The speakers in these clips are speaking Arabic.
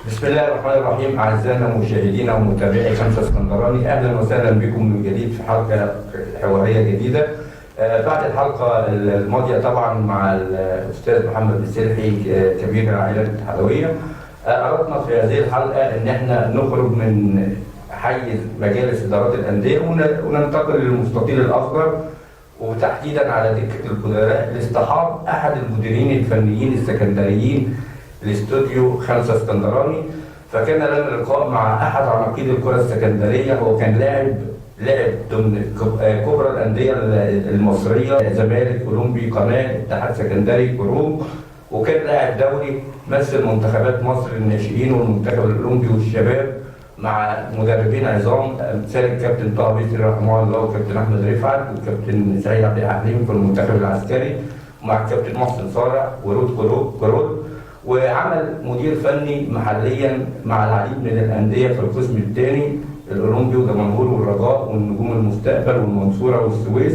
بسم الله الرحمن الرحيم. أعزائنا مشاهدينا ومتابعي خمسة اسكندراني، أهلا وسهلا بكم من جديد في حلقة حوارية جديدة. بعد الحلقة الماضية طبعا مع الأستاذ محمد السلحي كبير العائلات الاتحادوية، أردنا في هذه الحلقة إن احنا نخرج من حيز مجالس إدارات الأندية وننتقل للمستطيل الأخضر، وتحديدا على دكة البدلاء لاصطحاب أحد المديرين الفنيين السكندريين لاستوديو خمسة اسكندراني. فكان لنا لقاء مع أحد عناقيد الكرة السكندرية، هو كان لاعب ضمن كبرى الأندية المصرية، زمالك، أولمبي، قناة، اتحاد سكندري، كروم، وكان لاعب دولي مثل منتخبات مصر الناشئين والمنتخب الأولمبي والشباب مع مدربين عظام امثال الكابتن طه بيتر رحمه الله والكابتن احمد رفعت والكابتن سعيد عبد الحليم في المنتخب العسكري، ومع الكابتن محسن صالح ورود كرود. وعمل مدير فني محليا مع العديد من الانديه في القسم الثاني، الاولمبي ودمنهور والرجاء والنجوم المستقبل والمنصوره والسويس.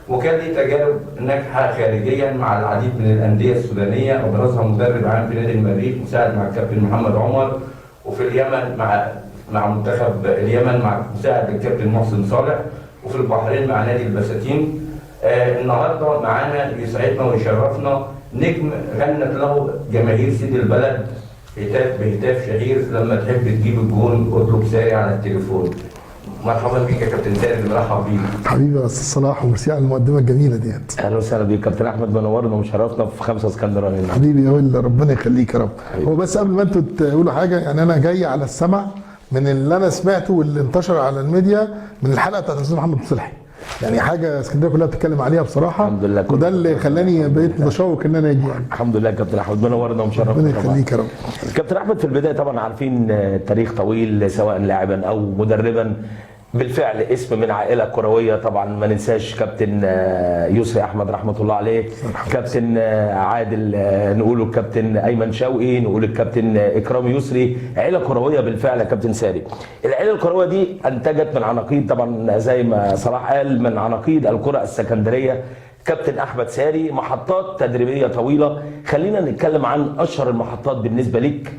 وكان ليه تجارب ناجحه خارجيا مع العديد من الانديه السودانيه، ابرزها مدرب عام في نادي المريخ مساعد مع الكابتن محمد عمر، وفي اليمن مع منتخب اليمن مع مساعد الكابتن محسن صالح، وفي البحرين مع نادي البساتين. النهارده معانا يسعدنا ويشرفنا نجم غنت له جماهير سيدي البلد بهتاف شهير: لما تحب تجيب الجون اطلب ساري على التليفون. مرحبا بيك يا كابتن ساري، مرحبا بيك حبيبي يا استاذ صلاح، وميرسي على المقدمه الجميله ديت. اهلا وسهلا بيك كابتن احمد، منورنا ومشرفنا في خمسة اسكندراني. حبيبي يا ولد، ربنا يخليك يا رب. هو بس قبل ما انتوا تقولوا حاجه، يعني انا جاي على السمع من اللي انا سمعته واللي انتشر على الميديا من الحلقه بتاعت الاستاذ محمد صلحي، يعني حاجه اسكندريه كلها بتتكلم عليها بصراحه. الحمد لله، وده اللي خلاني بقيت متشوق ان انا اجي يعني. الحمد لله كابتن احمد، منورنا ومشرفنا. ربنا يخليك يا رب. كابتن احمد، في البدايه طبعا عارفين تاريخ طويل سواء لاعبا او مدربا، بالفعل اسم من عائله كرويه. طبعا ما ننساش كابتن يسري احمد رحمه الله عليه، كابتن عادل، نقوله الكابتن ايمن شوقي، نقول الكابتن اكرام يسري. عائله كرويه بالفعل يا كابتن ساري. العائله الكرويه دي انتجت من عناقيد، طبعا زي ما صلاح قال، من عناقيد الكره السكندريه كابتن احمد ساري. محطات تدريبيه طويله، خلينا نتكلم عن اشهر المحطات بالنسبه لك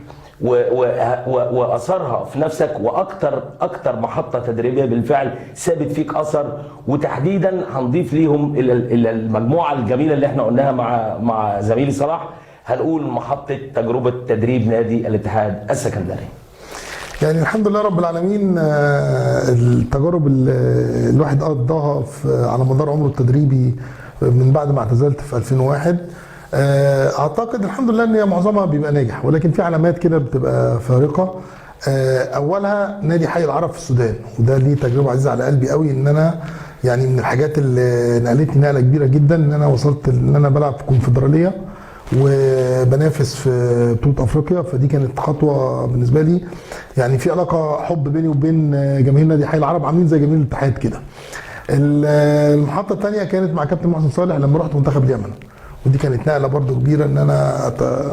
واثرها في نفسك، واكتر محطه تدريبيه بالفعل سابت فيك اثر، وتحديدا هنضيف ليهم الى المجموعه الجميله اللي احنا قلناها مع زميلي صلاح، هنقول محطه تجربه تدريب نادي الاتحاد السكندري. يعني الحمد لله رب العالمين، التجارب اللي الواحد قضاها على مدار عمره التدريبي من بعد ما اعتزلت في 2001، اعتقد الحمد لله ان هي معظمها بيبقى ناجح، ولكن في علامات كده بتبقى فارقه. اولها نادي حي العرب في السودان، وده ليه تجربه عزيزه على قلبي قوي، ان انا يعني من الحاجات اللي نقلتني نقله كبيره جدا ان انا وصلت ان انا بلعب في كونفدراليه وبنافس في بطوله افريقيا. فدي كانت خطوه بالنسبه لي، يعني في علاقه حب بيني وبين جماهير نادي حي العرب، عاملين زي جماهير الاتحاد كده. المحطه الثانيه كانت مع كابتن محسن صالح لما رحت منتخب اليمن، ودي كانت نقله برضو كبيره ان انا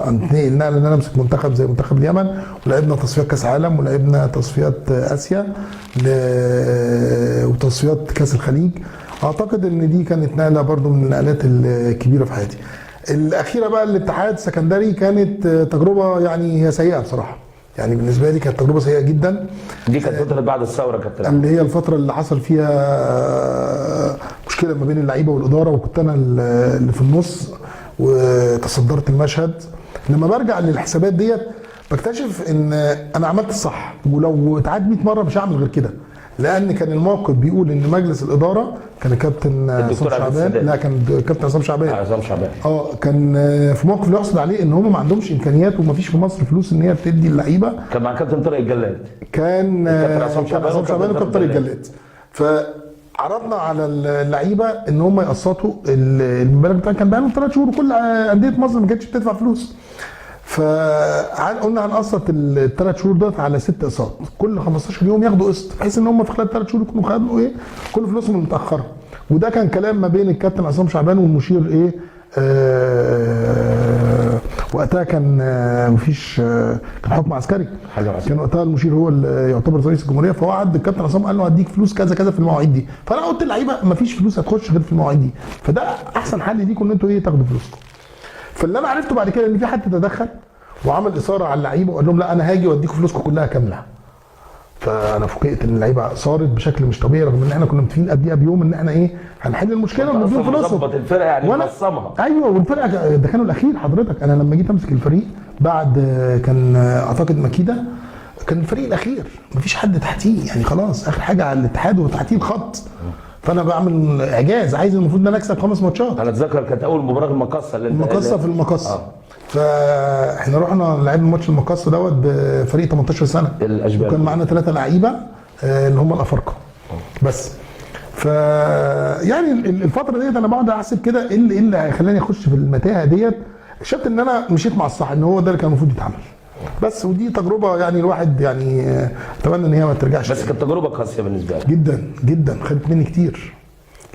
انتقل نقله ان انا امسك منتخب زي منتخب اليمن، ولعبنا تصفيات كاس عالم ولعبنا تصفيات اسيا وتصفيات كاس الخليج. اعتقد ان دي كانت نقله برضو من النقلات الكبيره في حياتي. الاخيره بقى الاتحاد السكندري كانت تجربه يعني هي سيئه بصراحه، يعني بالنسبه لي كانت تجربه سيئه جدا. دي كانت فتره بعد الثوره كابتن، اللي هي الفتره اللي حصل فيها مشكله ما بين اللعيبه والاداره، وكنت انا اللي في النص وتصدرت المشهد. لما برجع للحسابات ديت بكتشف ان انا عملت الصح، ولو اتعاد 100 مره مش هعمل غير كده، لان كان الموقف بيقول ان مجلس الاداره كان الكابتن عصام شعبان، لا كان الكابتن عصام شعبان، كان في موقف لا يحسد عليه، ان هم ما عندهمش امكانيات وما فيش في مصر فلوس ان هي تدي اللعيبه. كان مع كابتن طارق الجلاد، كان عصام شعبان وكابتن طارق الجلاد. فعرضنا على اللعيبه ان هم يقسطوا المبالغ بتاعها، كان بقى لهم 3 شهور وكل انديه مصر ما كانتش بتدفع فلوس. فقلنا هنقسط ال3 شهور دول على 6 اقساط، كل 15 يوم ياخدوا قسط، بحيث ان هم في خلال 3 شهور يكونوا خدوا كل فلوسهم المتاخره. وده كان كلام ما بين الكابتن عصام شعبان والمشير وقتها كان مفيش، كان حكم عسكري، كان وقتها المشير هو اللي يعتبر رئيس الجمهوريه، فوعد الكابتن عصام قال له هديك فلوس كذا كذا في المواعيد دي. فانا قلت للعيبه مفيش فلوس هتخش غير في المواعيد دي، فده احسن حل ليكم ان انتوا تاخدوا فلوسكم. فاللي انا عرفته بعد كده ان في حد تدخل وعمل اثاره على اللعيبه وقال لهم لا انا هاجي واديكم فلوسكم كلها كامله. فانا فوجئت ان اللعيبه صارت بشكل مش طبيعي، رغم ان احنا كنا متفقين قبليها بيوم ان احنا ايه هنحل المشكله ونديهم فلوسهم. ظبط الفرقه يعني منظمها. ايوه، والفرقه ده كانوا الاخير حضرتك. انا لما جيت امسك الفريق بعد كان اعتقد مكيده كان الفريق الاخير، مفيش حد تحتيه يعني، خلاص اخر حاجه على الاتحاد وتحتيه الخط. فانا بعمل اعجاز، عايز المفروض ان انا اكسب 5 ماتشات. انا اتذكر كانت اول مباراه في المقصه المقصه في المقصه. فاحنا رحنا لعبنا ماتش المقصه دوت بفريق 18 سنه الاشبال، وكان معانا 3 لعيبه اللي هم الافارقه بس. ف يعني الفتره ديت انا بقعد احسب كده ايه اللي هيخلاني اخش في المتاهه ديت. شفت ان انا مشيت مع الصح، ان هو ده اللي كان المفروض يتعمل بس. ودي تجربه يعني الواحد يعني اتمنى ان هي ما ترجعش، بس كانت تجربه قاسيه بالنسبه لك جدا جدا، خدت مني كتير.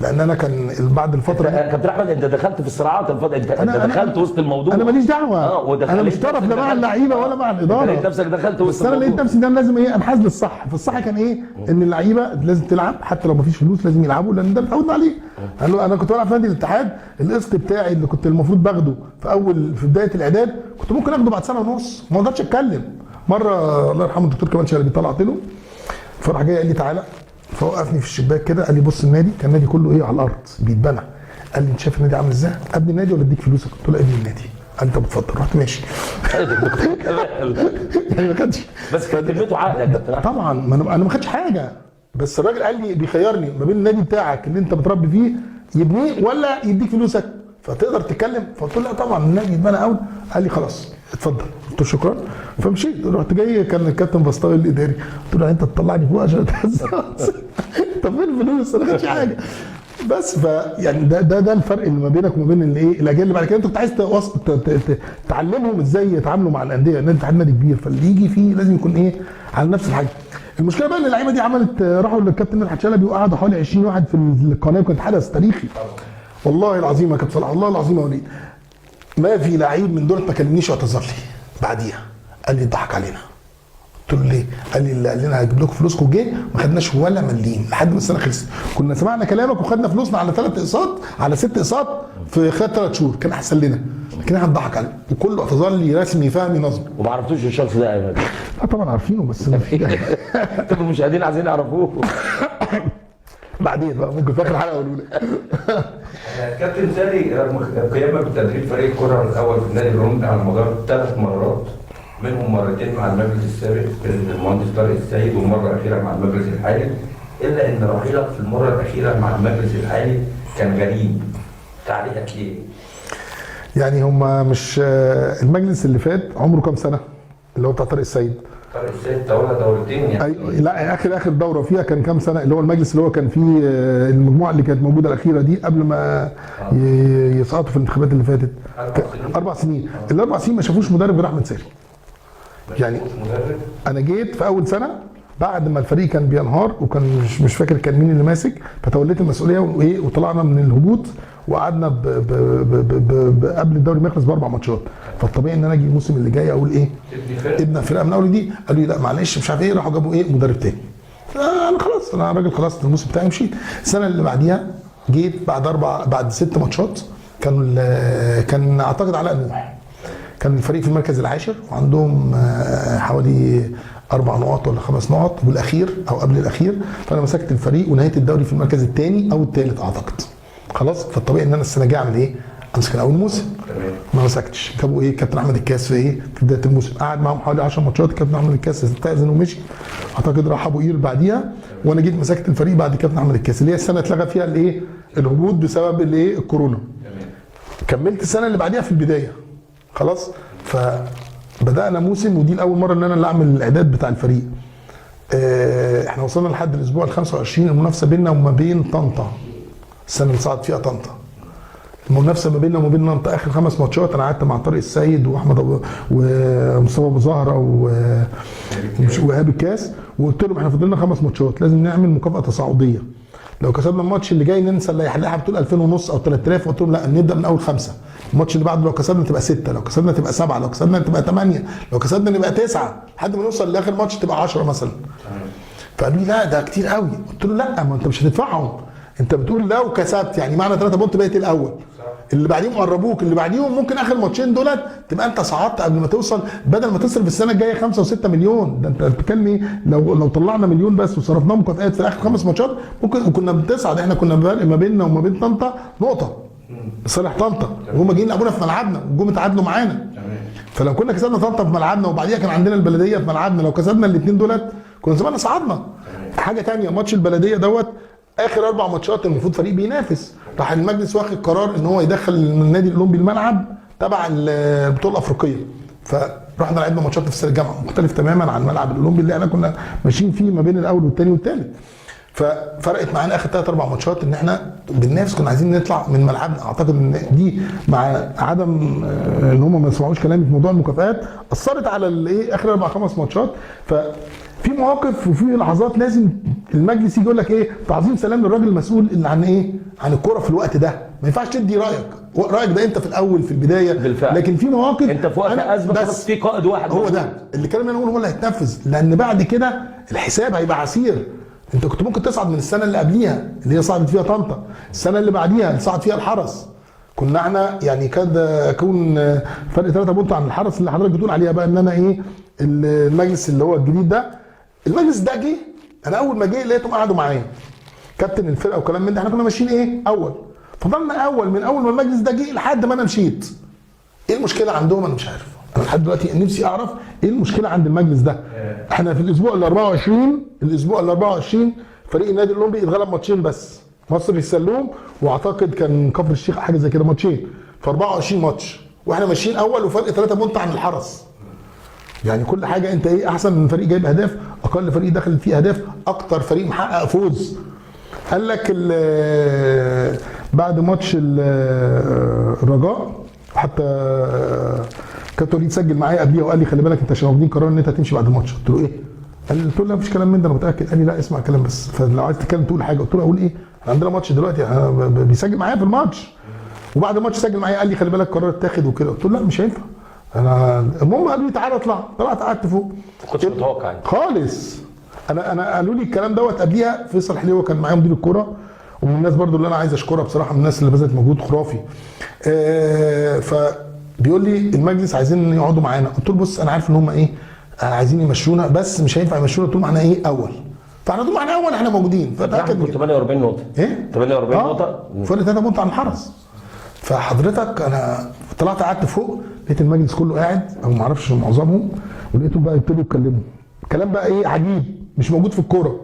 لان انا كان بعد الفتره دي كابتن احمد انت دخلت في الصراعات الفتره، انت دخلت وسط الموضوع. انا ماليش دعوه، انا مش طرف لا مع اللعيبه ولا مع الاداره. لقيت نفسك دخلت وسط بس انا لقيت نفسي ان انا لازم ايه انحاز للصح. فالصح كان ايه؟ ان اللعيبه لازم تلعب حتى لو ما فيش فلوس، لازم يلعبوا لان ده اتعودنا عليه. انا كنت بلعب في نادي الاتحاد، القسط بتاعي اللي كنت المفروض باخده في بدايه الاعداد كنت ممكن اخده بعد سنه ونص، ما اقدرش اتكلم. مره الله يرحمه الدكتور كمان شلبي طلعت له، فراح جاي قال لي تعالى، فوقفني في الشباك كده قال لي بص النادي، كان النادي كله ايه على الارض بيتبنى. قال لي انت شايف النادي عامل ازاي؟ ابني النادي ولا اديك فلوسك؟ قلت له ابني النادي. قال لي طب اتفضل. رحت ماشي. يعني ما كانش، بس كان كلمته عقل يا كابتن. طبعا ما انا ما خدتش حاجه، بس الراجل قال لي بيخيرني ما بين النادي بتاعك اللي انت بتربي فيه يبنيه ولا يديك فلوسك فتقدر تتكلم. فقلت له لا طبعا النادي يتبنى اول. قال لي خلاص اتفضل. قلت له شكرا. فمشيت. رحت جاي كان الكابتن بسطاوي الاداري، قلت له انت تطلعني فوق عشان طب فين الفلوس؟ انا ما خدتش حاجه. بس يعني ده الفرق اللي ما بينك وما بين الايه الاجيال اللي بعد كده. انت كنت عايز تعلمهم ازاي يتعاملوا مع الانديه، ان الاتحاد نادي كبير فاللي يجي فيه لازم يكون ايه على نفس الحاجه. المشكله بقى ان اللعيبه دي عملت، راحوا للكابتن مدحت شلبي وقعدوا حوالي 20 واحد في القناه، وكان حدث تاريخي والله العظيم يا كابتن صلاح، والله العظيم يا وليد ما في لعيب من دول ما كلمنيش واعتذر لي بعديها. قال لي اتضحك علينا. قلت له ليه؟ قال لي اللي قال لنا هجيب لكم فلوسكم جه ما خدناش ولا مليم لحد ما السنه خلصت. كنا سمعنا كلامك وخدنا فلوسنا على 3 اقساط على 6 اقساط في خلال 3 شهور، كان احسن لنا. لكن احنا اتضحك عليه وكله اعتذر لي رسمي فهمي نظمي. وما عرفتوش الشخص ده يا لا طبعا عارفينه بس طب المشاهدين عايزين يعرفوه بعدين بقى ممكن في اخر حلقه اقول لك. كابتن ساري رغم قيامك بتدريب فريق الكره الاول في النادي الرومي على مدار 3 مرات، منهم مرتين مع المجلس السابق المهندس طارق السيد ومره اخيره مع المجلس الحالي، الا ان رحيلك في المره الاخيره مع المجلس الحالي كان غريب. تعليقك ليه؟ يعني هم مش المجلس اللي فات عمره كام سنه؟ اللي هو بتاع طارق السيد. طارق السيد تولى دورتين يعني. أيوة لا اخر دوره فيها كان كام سنه؟ اللي هو المجلس اللي هو كان فيه المجموعه اللي كانت موجوده الاخيره دي قبل ما يسقطوا في الانتخابات اللي فاتت. 4 سنين. ال4 سنين ما شافوش مدرب غير احمد ساري. يعني انا جيت في اول سنه بعد ما الفريق كان بينهار وكان مش فاكر كان مين اللي ماسك، فتوليت المسؤوليه وايه وطلعنا من الهبوط وقعدنا قبل الدوري ما يخلص ب4 ماتشات. فالطبيعي ان انا اجي الموسم اللي جاي اقول ايه؟ ابني فرقه من اول دي. قالوا لي لا معلش مش عارف ايه، راحوا جابوا ايه مدرب تاني. انا خلاص انا راجل خلصت الموسم بتاعي مشيت. السنه اللي بعديها جيت بعد 6 ماتشات كان اعتقد علاء نوح كان الفريق في المركز العاشر وعندهم حوالي 4 نقاط ولا 5 نقط والاخير او قبل الاخير. فانا مسكت الفريق ونهيت الدوري في المركز الثاني او الثالث اعتقد. خلاص فالطبيعي ان انا السنه الجايه اعمل ايه؟ امسك اول موسم. ما مسكتش. جابوا ايه؟ كابتن احمد الكاس في ايه؟ في بدايه الموسم قعد معاهم حوالي 10 ماتشات. كابتن احمد الكاس استاذن ومشي. اعتقد راح ابو قير بعديها وانا جيت مسكت الفريق بعد كابتن احمد الكاس اللي هي السنه اتلغى فيها الايه؟ الهبوط بسبب الايه؟ الكورونا. كملت السنه اللي بعديها في البدايه. خلاص فبدانا موسم ودي الاول مره ان انا اللي اعمل الاعداد بتاع الفريق. احنا وصلنا لحد الاسبوع ال25 المنافسه بيننا وما بين طنطا السنه اللي صعد فيها طنطا. المنافسه ما بيننا وما بين طنطا اخر 5 ماتشات انا قعدت مع طارق السيد واحمد ومصطفى ابو زهره وهاب الكاس وقلت لهم احنا فاضلنا 5 ماتشات لازم نعمل مكافاه تصاعديه. لو كسبنا الماتش اللي جاي ننسى اللي هيحلقها بطول 2000 ونص او 3000. قلت لهم لا نبدا من اول 5. الماتش اللي بعده لو كسبنا تبقى 6، لو كسبنا تبقى 7، لو كسبنا تبقى 8، لو كسبنا نبقى 9 لحد ما نوصل لاخر ماتش تبقى 10 مثلا. فقالوا لي لا ده كتير قوي. قلت له لا ما انت مش هتدفعهم، انت بتقول لو كسبت يعني معنى 3 بونت بقيت الاول. اللي بعديهم قربوك، اللي بعديهم ممكن اخر ماتشين دولت تبقى انت صعدت قبل ما توصل، بدل ما تصرف السنه الجايه 5 و6 مليون. ده انت بتتكلم ايه؟ لو طلعنا مليون بس وصرفناه مكافآت في اخر 5 ماتشات ممكن كنا بتصعد. احنا كنا ما بيننا وما بين طنطا نقطه لصالح طنطا، وهم جايين يلعبونا في ملعبنا وجم اتعادلوا معانا. فلو كنا كسبنا طنطا في ملعبنا وبعديها كان عندنا البلديه في ملعبنا، لو كسبنا الاثنين دولت كنا زماننا صعدنا. حاجه ثانيه، ماتش البلديه دوت اخر 4 ماتشات المفروض فريق بينافس، راح المجلس واخد قرار ان هو يدخل النادي الاولمبي الملعب تبع البطوله الافريقيه، فرحنا لعبنا ماتشات في استاد الجامعه مختلف تماما عن الملعب الاولمبي اللي احنا كنا ماشيين فيه ما بين الاول والثاني والثالث. ففرقت معانا اخر 3 4 ماتشات ان احنا بننافس، كنا عايزين نطلع من ملعبنا. اعتقد ان دي مع عدم ان هم ما يسمعوش كلامي في موضوع المكافآت اثرت على الايه اخر 4 5 ماتشات. ففي مواقف وفي لحظات لازم المجلس يجي يقول لك ايه تعظيم سلام للراجل المسؤول اللي عن ايه عن الكوره في الوقت ده. ما ينفعش تدي رايك ده انت في الاول في البدايه بالفعل. لكن في مواقف انت في وقت ازمه خلاص في قائد واحد هو ده اللي كلام انا اقوله هو اللي هيتنفذ، لان بعد كده الحساب هيبقى عسير. انت كنت ممكن تصعد من السنه اللي قبليها اللي هي صعدت فيها طنطا، السنه اللي بعديها اللي صعد فيها الحرس، كنا احنا يعني كاد اكون فرق 3 بونت عن الحرس اللي حضرتك بتقول عليها بقى ان انا ايه المجلس اللي هو الجديد ده. المجلس ده جه انا اول ما جه لقيتهم قعدوا معايا كابتن الفرقه وكلام من ده، احنا كنا ماشيين ايه اول، فضلنا اول من اول ما المجلس ده جه لحد ما انا مشيت. ايه المشكله عندهم؟ انا مش عارف، انا لحد دلوقتي نفسي اعرف ايه المشكله عند المجلس ده. احنا في الاسبوع ال 24 فريق النادي الاولمبي اتغلب ماتشين بس، مصر السلوم واعتقد كان كفر الشيخ حاجه زي كده ماتشين في 24 ماتش، واحنا ماشيين اول وفرق 3 بونت عن الحرس. يعني كل حاجه انت ايه احسن من فريق جايب اهداف، اقل فريق دخل فيه اهداف، اكتر فريق محقق فوز. قال لك بعد ماتش الرجاء حتى كابتن وليد سجل معايا قبليها وقال لي خلي بالك انت عشان واخدين قرار ان انت هتمشي بعد الماتش. قلت له ايه؟ قلت له لا مفيش كلام من ده انا متاكد. قال لي لا اسمع كلام بس، فلو عايز تتكلم تقول حاجه. قلت له اقول ايه؟ احنا عندنا ماتش دلوقتي بيسجل معايا في الماتش، وبعد الماتش سجل معايا قال لي خلي بالك قرار اتاخد وكده. قلت له لا مش هينفع. انا المهم قالوا لي تعالى اطلع، طلعت قعدت فوق. ما كنتش متوقع يعني خالص. انا قالوا لي الكلام دوت قبليها. فيصل حليوه كان معايا مدير الكوره ومن الناس برضو اللي انا عايز اشكرها بصراحه، من الناس اللي بذلت مجهود خرافي. فبيقول لي المجلس عايزين يقعدوا معانا. قلت له بص انا عارف ان هم ايه عايزين يمشونا بس مش هينفع يمشونا طول ما احنا ايه اول، فاحنا طول ما احنا اول احنا موجودين. فتاكد 48 نقطه ايه 48 نقطه فرق 3 بونت عن الحرس. فحضرتك انا طلعت قعدت فوق لقيت المجلس كله قاعد او ما اعرفش معظمهم، ولقيتهم بقى يبتدوا يتكلموا كلام بقى ايه عجيب مش موجود في الكوره.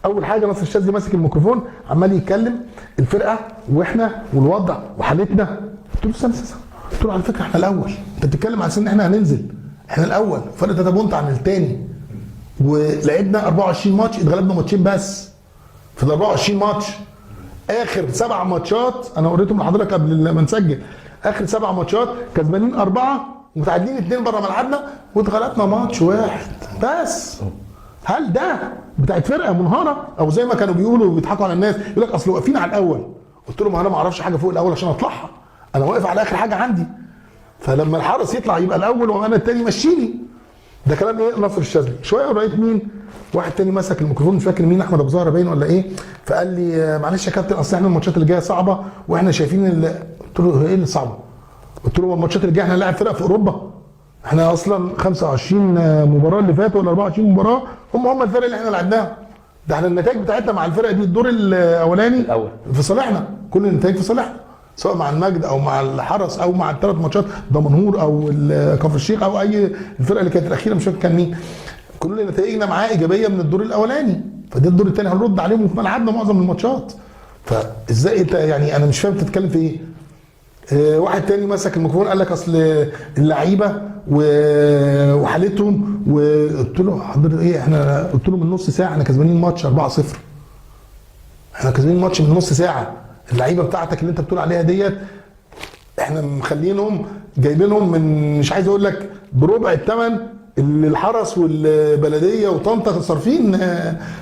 اول حاجه نصر الشاذلي ماسك الميكروفون عمال يتكلم الفرقه واحنا والوضع وحالتنا. قلت له استنى قلت له على فكره احنا الاول، انت بتتكلم على ان احنا هننزل، احنا الاول فرق 3 بونت عن الثاني، ولعبنا 24 ماتش اتغلبنا ماتشين بس في ال 24 ماتش. اخر 7 ماتشات انا وريتهم لحضرتك قبل ما نسجل، اخر 7 ماتشات كسبانين 4 ومتعادلين 2 بره ملعبنا واتغلبنا ماتش واحد بس. هل ده بتاعت فرقه منهاره او زي ما كانوا بيقولوا بيضحكوا على الناس يقول لك اصل واقفين على الاول؟ قلت لهم انا ما اعرفش حاجه فوق الاول عشان اطلعها، انا واقف على اخر حاجه عندي، فلما الحارس يطلع يبقى الاول وانا الثاني مشيني. ده كلام ايه نصر الشاذلي. شويه ولقيت مين واحد تاني مسك الميكروفون مش فاكر مين، احمد ابو زهره باين ولا ايه، فقال لي معلش يا كابتن اصل احنا الماتشات اللي جايه صعبه واحنا شايفين قلت له ايه اللي صعبه؟ قلت له الماتشات اللي جايه احنا هنلاعب فرق في اوروبا، احنا اصلا 25 مباراه اللي فاتوا ولا 24 مباراه هم الفرق اللي احنا لعبناها. ده احنا النتائج بتاعتنا مع الفرقه دي الدور الاولاني في صالحنا، كل النتائج في صالحنا سواء مع المجد او مع الحرس او مع ال3 ماتشات دمنهور او كفر الشيخ او اي الفرقه اللي كانت الاخيره مش فاكر كان مين، كل نتائجنا معاه ايجابيه من الدور الاولاني، فده الدور الثاني هنرد عليهم في ملعبنا معظم الماتشات. فازاي انت يعني انا مش فاهم بتتكلم في ايه. واحد تاني مسك الميكروفون قال لك اصل اللعيبه وحالتهم، وقلت له حضرتك ايه احنا قلت له من نص ساعه احنا كسبانين ماتش 4-0، احنا كسبانين ماتش من نص ساعه. اللعيبه بتاعتك اللي انت بتقول عليها ديت احنا مخلينهم جايبينهم من مش عايز اقول لك بربع الثمن اللي الحرس والبلديه وطنطا صارفين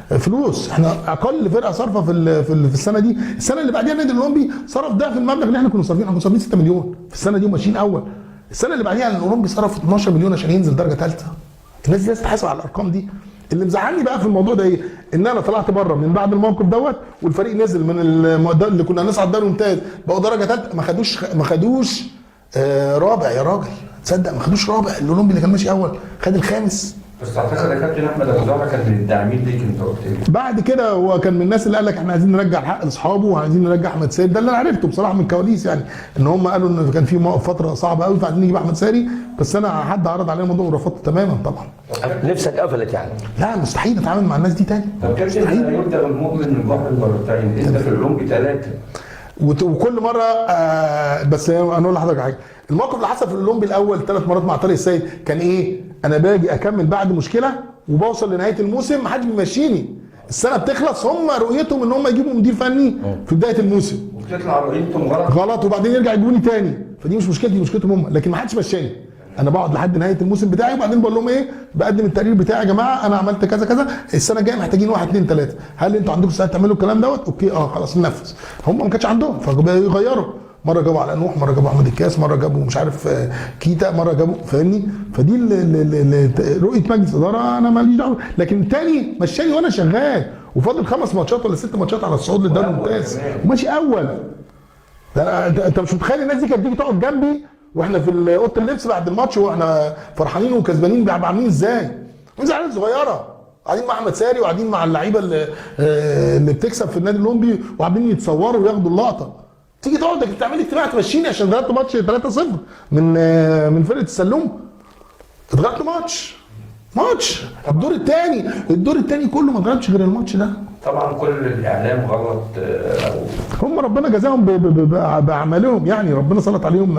فلوس. احنا اقل فرقه صارفه في السنه دي. السنه اللي بعديها النادي الاولمبي صرف ضعف المبلغ اللي احنا كنا صارفينه، احنا كنا صارفين 6 مليون في السنه دي وماشيين اول. السنه اللي بعديها الاولمبي صرف 12 مليون عشان ينزل درجه ثالثه. الناس دي لازم تحاسب على الارقام دي. اللي مزعلني بقى في الموضوع ده ايه؟ ان انا طلعت بره من بعد الموقف دوت، والفريق نزل من اللي كنا نصعد دوري ممتاز بقوا درجه ثالثه، ما خدوش رابع يا راجل. تصدق ما خدوش رابع؟ الاولمبي اللي كان ماشي اول خد الخامس. بس اعتقد يا كابتن احمد ابو زهره كان من الداعمين ليك، انت قلت لي. بعد كده هو كان من الناس اللي قال لك احنا عايزين نرجع الحق لاصحابه وعايزين نرجع احمد ساري. ده اللي انا عرفته بصراحه من الكواليس، يعني ان هم قالوا ان كان في فتره صعبه قوي فعايزين نجيب احمد ساري، بس انا حد عرض عليا الموضوع ورفضته تماما طبعا. نفسك قفلت يعني؟ لا مستحيل اتعامل مع الناس دي تاني. طب كابتن يبدا المؤمن من بحر المرتين، انت في الاولمبي 3 وكل مره بس انا اقول لحضرتك حاجه، الموقف اللي حصل في الاولمبي الاول 3 مرات مع طارق السيد كان ايه؟ انا باجي اكمل بعد مشكله وبوصل لنهايه الموسم محدش بيمشيني، السنه بتخلص هم رؤيتهم ان هم يجيبوا مدير فني في بدايه الموسم وبتطلع رؤيتهم غلط وبعدين يرجع يجوني تاني، فدي مش مشكلتي، دي مشكلتهم هم، لكن ما حدش مشاني. انا بقعد لحد نهايه الموسم بتاعي وبعدين بقول لهم ايه؟ بقدم التقرير بتاعي يا جماعه انا عملت كذا كذا، السنه الجايه محتاجين 1 2 3، هل انتوا عندكم ساعه تعملوا الكلام دوت؟ اوكي خلاص ننفذ. هم ما كانش عندهم فبيغيروا، مره جابوا على نوح، مره جابوا احمد الكاس، مره جابوا مش عارف كيتا، مره جابوا فاهمني. فدي رؤيه مجلس اداره انا ماليش دعوه، لكن الثاني مشاني وانا شغال وفاضل 5 ماتشات ولا 6 ماتشات على الصعود للدوري الممتاز وماشي اول. ده انت مش متخيل الناس دي كانت تيجي تقعد جنبي واحنا في اوضه اللبس بعد الماتش واحنا فرحانين وكسبانين عاملين ازاي؟ عيال صغيره قاعدين مع احمد ساري وقاعدين مع اللعيبه اللي بتكسب في النادي الاولمبي وعاملين يتصوروا وياخدوا اللقطه. تيجي تقعد تعمل اجتماع تمشيني عشان اتغلبت ماتش 3-0 من فرقه السلوم. اتغلبت ماتش الدور الثاني كله ما اتغلبش غير الماتش ده. طبعا كل الاعلام غلط. هم ربنا جزاهم باعمالهم، يعني ربنا سلط عليهم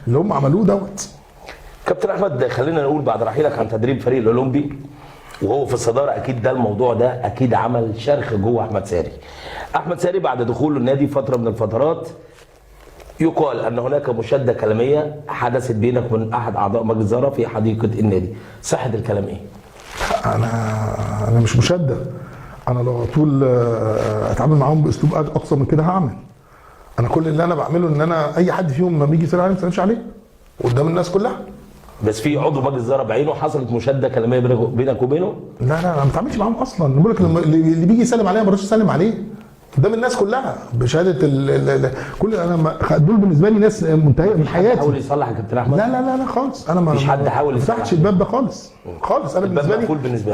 اللي هم عملوه دوت. كابتن احمد خلينا نقول بعد رحيلك عن تدريب فريق الاولمبي وهو في الصداره، اكيد ده الموضوع ده اكيد عمل شرخ جوه احمد ساري. احمد ساري بعد دخوله النادي فتره من الفترات يقال ان هناك مشاده كلاميه حدثت بينك وبين احد اعضاء مجلس الاداره في حديقه النادي، صحه الكلام ايه؟ انا مش مشاده، انا لو طول اتعامل معاهم باسلوب اقصى من كده هعمل. انا كل اللي انا بعمله ان انا اي حد فيهم لما بيجي يسال عليه ما بسالش عليه قدام الناس كلها. بس في عضو مجلس الاداره بعينه حصلت مشاده كلاميه بينك وبينه؟ لا انا ما بتعاملش معاهم اصلا، بقول لك اللي بيجي يسلم عليا ما برضاش اسلم عليه قدام الناس كلها بشهاده كل انا دول بالنسبه لي ناس منتهيه من حياتي. حاول يصلح يا كابتن احمد؟ لا خالص، انا مفيش حد حاول يصلح. ما فتحتش الباب ده خالص. انا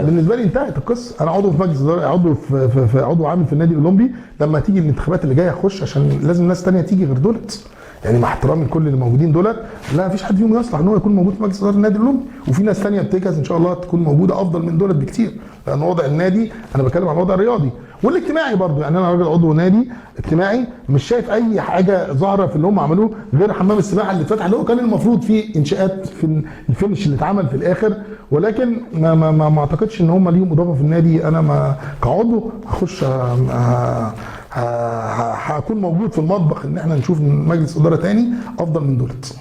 بالنسبه لي انتهت القصه. انا عضو في مجلس اداره، عضو عامل في النادي الاولمبي، لما تيجي الانتخابات اللي جايه اخش عشان لازم ناس ثانيه تيجي غير دولت، يعني مع احترامي لكل اللي موجودين دولت، لا مفيش حد فيهم يصلح ان هو يكون موجود في مجلس اداره النادي الاولمبي، وفي ناس ثانيه بتجهز ان شاء الله تكون موجوده افضل من دولت بكتير، لان وضع النادي انا بتكلم عن الوضع الرياضي والاجتماعي برضه. يعني انا راجل عضو نادي اجتماعي مش شايف اي حاجه ظاهره في اللي هم عملوه غير حمام السباحه اللي اتفتح، اللي هو كان المفروض فيه انشاءات في الفينش اللي اتعمل في الاخر، ولكن ما اعتقدش ان هم ليهم اضافه في النادي. انا ما كعضو هخش هكون موجود في المطبخ ان احنا نشوف مجلس اداره تاني افضل من دولت.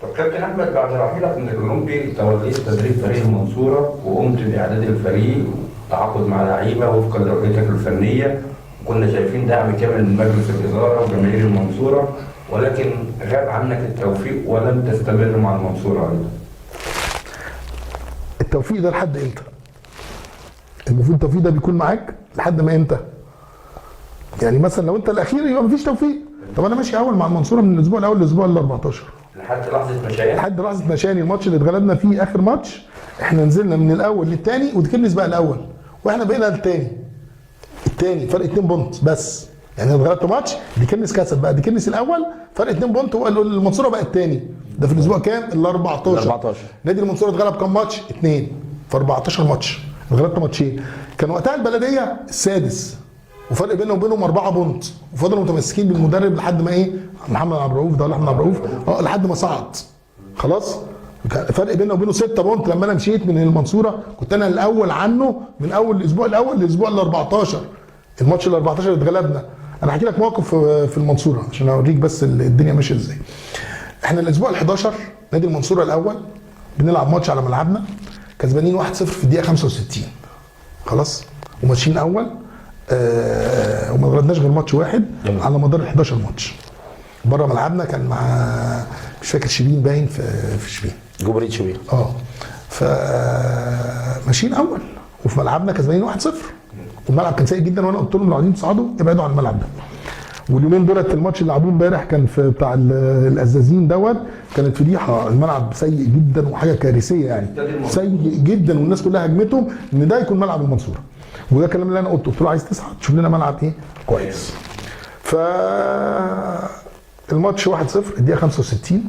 طب كابتن احمد بعد رحيلك من الاولمبي توليت تدريب فريق المنصوره وقمت باعداد الفريق والتعاقد مع لعيبه وفقا لرؤيتك الفنيه، وكنا شايفين دعم كامل من مجلس الاداره وجماهير المنصوره، ولكن غاب عنك التوفيق ولم تستمر مع المنصوره ايضا. التوفيق ده لحد امتى؟ المفروض التوفيق ده بيكون معاك لحد ما امتى؟ يعني مثلا لو انت الاخير يبقى مفيش توفيق. طب انا ماشي اول مع المنصوره من الاسبوع الاول للاسبوع ال 14 لحد لحظه مشاهد، لحد لحظه مشاني. الماتش اللي اتغلبنا فيه اخر ماتش احنا نزلنا من الاول للثاني ودكنس بقى الاول واحنا بقينا الثاني فرق 2 بونت بس. يعني اتغلبت ماتش ديكنس كسب بقى ديكنس الاول فرق 2 بونت والمنصوره بقى الثاني. ده في الاسبوع كام؟ ال 14. نادي المنصوره اتغلب كام ماتش؟ 2 في 14 ماتش، اتغلبت ماتشين. كان وقتها البلديه السادس وفرق بينه وبينهم 4 بونت، وفضلوا متمسكين بالمدرب لحد ما ايه؟ محمد عبد الرؤوف ده ولا احمد عبد الرؤوف لحد ما صعد. خلاص؟ فرق بينه وبينه 6 بونت. لما انا مشيت من المنصوره كنت انا الاول عنه من اول الاسبوع الاول للاسبوع ال 14. الماتش ال 14 اللي اتغلبنا. انا هحكي لك موقف في المنصوره عشان اوريك بس الدنيا ماشيه ازاي. احنا الاسبوع ال 11 نادي المنصوره الاول بنلعب ماتش على ملعبنا كسبانين 1-0 في الدقيقه 65. خلاص؟ وماشيين اول وما غلبناش غير ماتش واحد على مدار ال 11 ماتش. بره ملعبنا كان مع مش فاكر شبين باين في شبين. جمهوريه شبين. ماشيين اول وفي ملعبنا كسبانين 1-0 والملعب كان سيء جدا، وانا قلت لهم لو عايزين تصعدوا ابعدوا عن الملعب ده. واليومين دولت الماتش اللي لعبوه امبارح كان في بتاع الازازين دوت، كانت فضيحه، الملعب سيء جدا وحاجه كارثيه يعني، سيء جدا، والناس كلها هجمتهم ان ده يكون ملعب المنصوره. وده الكلام اللي انا قلته، قلت له عايز تصعد شوف لنا ملعب ايه كويس. ف الماتش 1-0 الدقيقه 65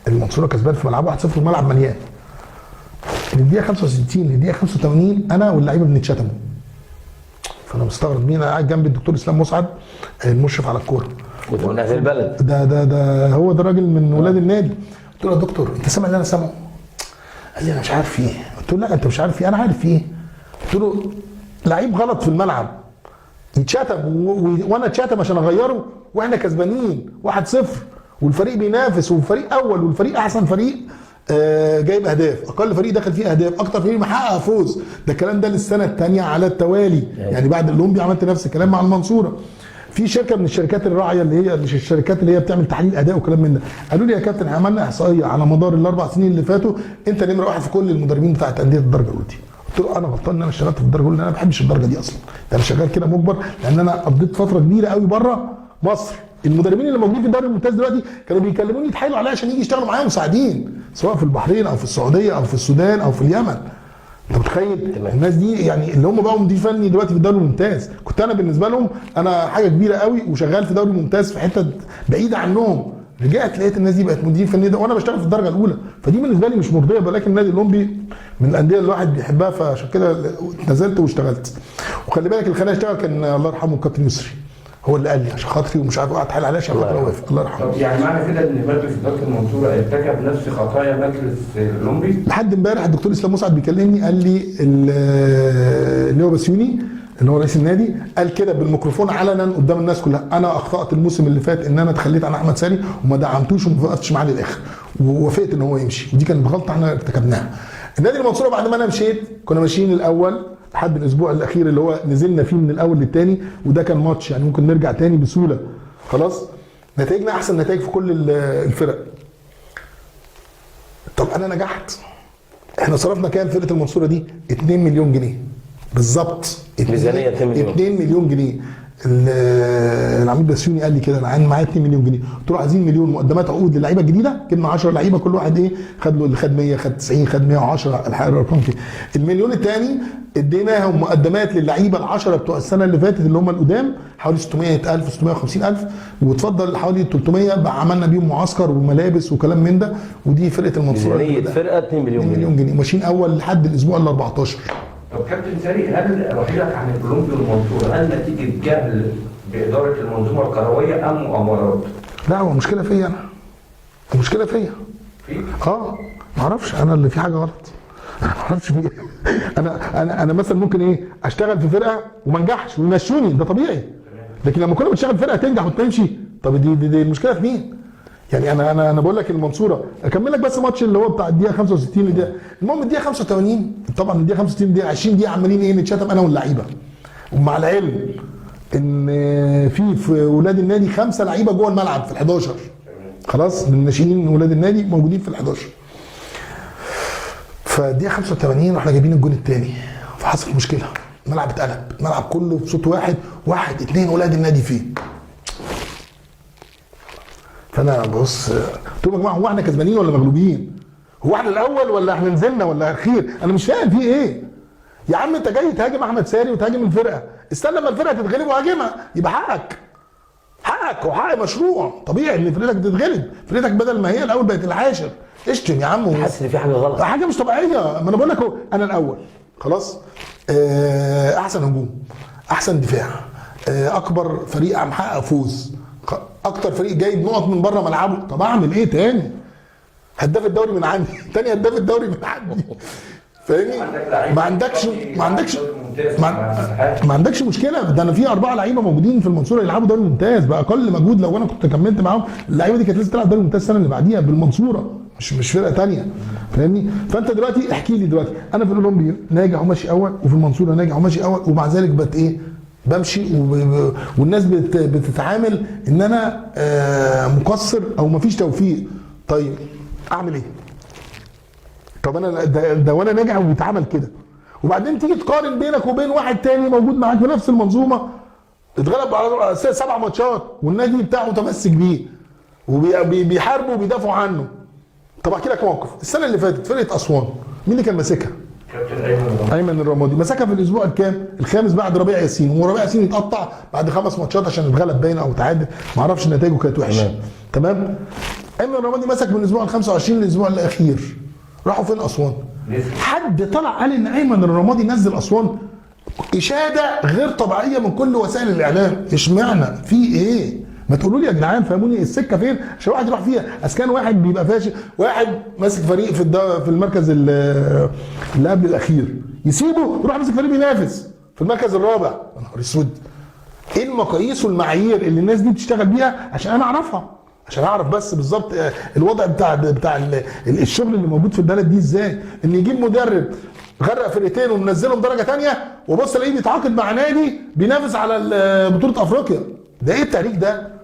المنصوره كسبان في ملعبه 1-0 والملعب مليان. من الدقيقه 65 للدقيقه 85 انا واللعيبه بنتشتموا. فانا مستغرب مين، انا قاعد جنب الدكتور اسلام مسعد المشرف على الكوره. وده من اهل البلد. ده هو ده الراجل من ولاد النادي. قلت له يا دكتور انت سامع اللي انا سامعه؟ قال لي انا مش عارف ايه. قلت له لا انت مش عارف ايه، انا عارف ايه. قلت له لعيب غلط في الملعب يتشتم وانا اتشتم عشان اغيره واحنا كسبانين 1-0 والفريق بينافس وفريق اول والفريق احسن فريق جايب اهداف، اقل فريق دخل فيه اهداف، اكتر فريق محقق فوز. ده الكلام ده للسنه الثانيه على التوالي، يعني بعد الاولمبي عملت نفس الكلام مع المنصوره. في شركه من الشركات الراعيه اللي هي مش الشركات اللي هي بتعمل تحليل اداء وكلام من ده، قالوا لي يا كابتن عملنا احصائيه على مدار ال4 سنين اللي فاتوا انت نمره واحد في كل المدربين بتاعت انديه الدرجه الاولى دي. قلت له انا غلطان ان انا اشتغلت في الدرجه الاولى، انا ما بحبش الدرجه دي اصلا، ده انا شغال كده مجبر لان انا قضيت فتره كبيره قوي بره مصر. المدربين اللي موجودين في الدوري الممتاز دلوقتي كانوا بيكلموني يتحايلوا عليا عشان يجي يشتغلوا معايا مساعدين، سواء في البحرين او في السعوديه او في السودان او في اليمن. انت متخيل الناس دي يعني اللي هم بقوا مدير فني دلوقتي في الدوري الممتاز، كنت انا بالنسبه لهم انا حاجه كبيره قوي وشغال في دوري ممتاز في حته بعيده عنهم. رجعت لقيت الناس دي بقت مدير فني ده وانا بشتغل في الدرجه الاولى، فدي بالنسبه لي مش مرضيه. ولكن النادي الاولمبي من الانديه اللي الواحد بيحبها، فعشان كده نزلت واشتغلت. وخلي بالك اللي خلاني اشتغل كان الله يرحمه الكابتن يسري، هو اللي قال لي عشان خاطري ومش عارف اقعد حال عليها عشان خاطر اوافق. الله يرحمه. طب يعني معنى كده ان مجلس اداره المنصوره ارتكب نفس خطايا مجلس الاولمبي؟ لحد امبارح الدكتور اسلام مسعد بيكلمني قال لي اللي هو بسيوني اللي هو رئيس النادي قال كده بالميكروفون علنا قدام الناس كلها، انا اخطات الموسم اللي فات ان انا اتخليت عن احمد ساري وما دعمتوش وما وقفتش معاه للاخر ووافقت ان هو يمشي، ودي كانت غلطه احنا ارتكبناها. النادي المنصوره بعد ما انا مشيت كنا ماشيين الاول لحد الاسبوع الاخير اللي هو نزلنا فيه من الاول للثاني، وده كان ماتش يعني ممكن نرجع تاني بسهوله. خلاص نتائجنا احسن نتائج في كل الفرق. طب انا نجحت. احنا صرفنا كام فرقه المنصوره دي؟ 2 مليون جنيه بالظبط. ميزانيه 2 مليون جنيه. العميد بسيوني قال لي كده انا معايا 2 مليون جنيه، قلت له عايزين مليون مقدمات عقود للعيبه الجديده، جبنا 10 لعيبه كل واحد ايه خد له اللي خد 100 خد 90 خد 110 الارقام كده. المليون الثاني اديناهم مقدمات للعيبه ال10 بتوع السنه اللي فاتت اللي هم القدام حوالي 600,000 650,000 واتفضل حوالي 300 بقى عملنا بيهم معسكر وملابس وكلام من ده. ودي فرقه المنصوره ميزانيه فرقه 2 مليون جنيه ماشيين اول لحد الاسبوع ال 14. طب كابتن ساري هل رحيلك عن الاولمبي والمنصوره هل نتيجه جهل باداره المنظومه الكرويه ام مؤامرات؟ لا هو مشكله فيا انا. المشكله فيا. ما اعرفش انا اللي في حاجه غلط. ما اعرفش في انا مثلا ممكن ايه اشتغل في فرقه وما انجحش ويمشوني ده طبيعي. لكن لما كنا بنشتغل فرقه تنجح وتمشي طب دي المشكله في مين؟ يعني انا بقول لك المنصوره اكمل لك بس ماتش اللي هو بتاع الدقيقه 65 الدقيقه المهم الدقيقه 85 طبعا الدقيقه 65 الدقيقه 20 دقيقه عمالين ايه نتشتم انا واللعيبه. ومع العلم ان في ولاد النادي 5 لعيبه جوه الملعب في ال11 خلاص من الناشئين ولاد النادي موجودين في ال11. فالدقيقه 85 واحنا جايبين الجون الثاني فحصل مشكله الملعب اتقلب الملعب كله بصوت واحد 2 ولاد النادي فيه. فانا بص قلت لهم يا جماعه هو احنا كسبانين ولا مغلوبين؟ هو احنا الاول ولا احنا نزلنا ولا اخير؟ انا مش فاهم في ايه؟ يا عم انت جاي تهاجم احمد ساري وتهاجم الفرقه، استنى لما الفرقه تتغلب وهاجمها يبقى حقك وحق مشروع طبيعي ان فرقتك تتغلب، فرقتك بدل ما هي الاول بقت العاشر اشتم يا عم. حاسس ان في حاجه غلط؟ حاجه مش طبيعيه. ما انا بقول لك انا الاول خلاص احسن هجوم احسن دفاع اكبر فريق محقق فوز اكتر فريق جايب نقط من بره ملعبه. طب اعمل ايه تاني؟ هداف الدوري من عندي تاني هداف الدوري من عندي فاهمني؟ ما عندكش مشكله. ده انا في 4 لعيبه موجودين في المنصوره يلعبوا دوري ممتاز باقل مجهود. لو انا كنت كملت معاهم اللعيبه دي كانت لازم تلعب دوري ممتاز السنه اللي بعديها بالمنصوره مش فرقه ثانيه فاهمني؟ فانت دلوقتي احكي لي دلوقتي انا في الاولمبي ناجح وماشي اول وفي المنصوره ناجح وماشي اول ومع ذلك بقت ايه؟ بمشي والناس بتتعامل ان انا مقصر او مفيش توفيق. طيب اعمل ايه؟ طب انا ده وانا ناجح وبيتعمل كده وبعدين تيجي تقارن بينك وبين واحد تاني موجود معاك في نفس المنظومه اتغلب على 7 ماتشات والنادي بتاعه متمسك بيه وبيحاربوا وبيدافعوا عنه. طب احكي لك موقف، السنه اللي فاتت فرقه اسوان مين اللي كان ماسكها؟ كابتن ايمن الرمادي. مسكها في الاسبوع الكام؟ الخامس بعد ربيع ياسين، وربيع ياسين اتقطع بعد 5 ماتشات عشان اتغلب باين او تعادل، ما اعرفش نتائجه كانت وحشه. تمام؟ ايمن الرمادي مسك من الاسبوع ال 25 للاسبوع الاخير. راحوا فين اسوان؟ حد طلع قال ان ايمن الرمادي نزل اسوان؟ اشاده غير طبيعيه من كل وسائل الاعلام. اشمعنى؟ في ايه؟ ما تقولوا لي يا جدعان فهموني السكه فين عشان واحد يروح فيها. اسكان واحد بيبقى فاشل، واحد ماسك فريق في المركز اللي قبل الاخير يسيبه يروح ماسك فريق بينافس في المركز الرابع. يا نهار اسود! ايه المقاييس والمعايير اللي الناس دي بتشتغل بيها عشان انا اعرفها، عشان اعرف بس بالظبط الوضع بتاع الشغل اللي موجود في البلد دي ازاي. ان يجيب مدرب غرق فرقتين ومنزلهم درجه ثانيه وبص الاقيه بيتعاقد مع نادي بينافس على بطوله افريقيا. ده ايه التاريخ ده؟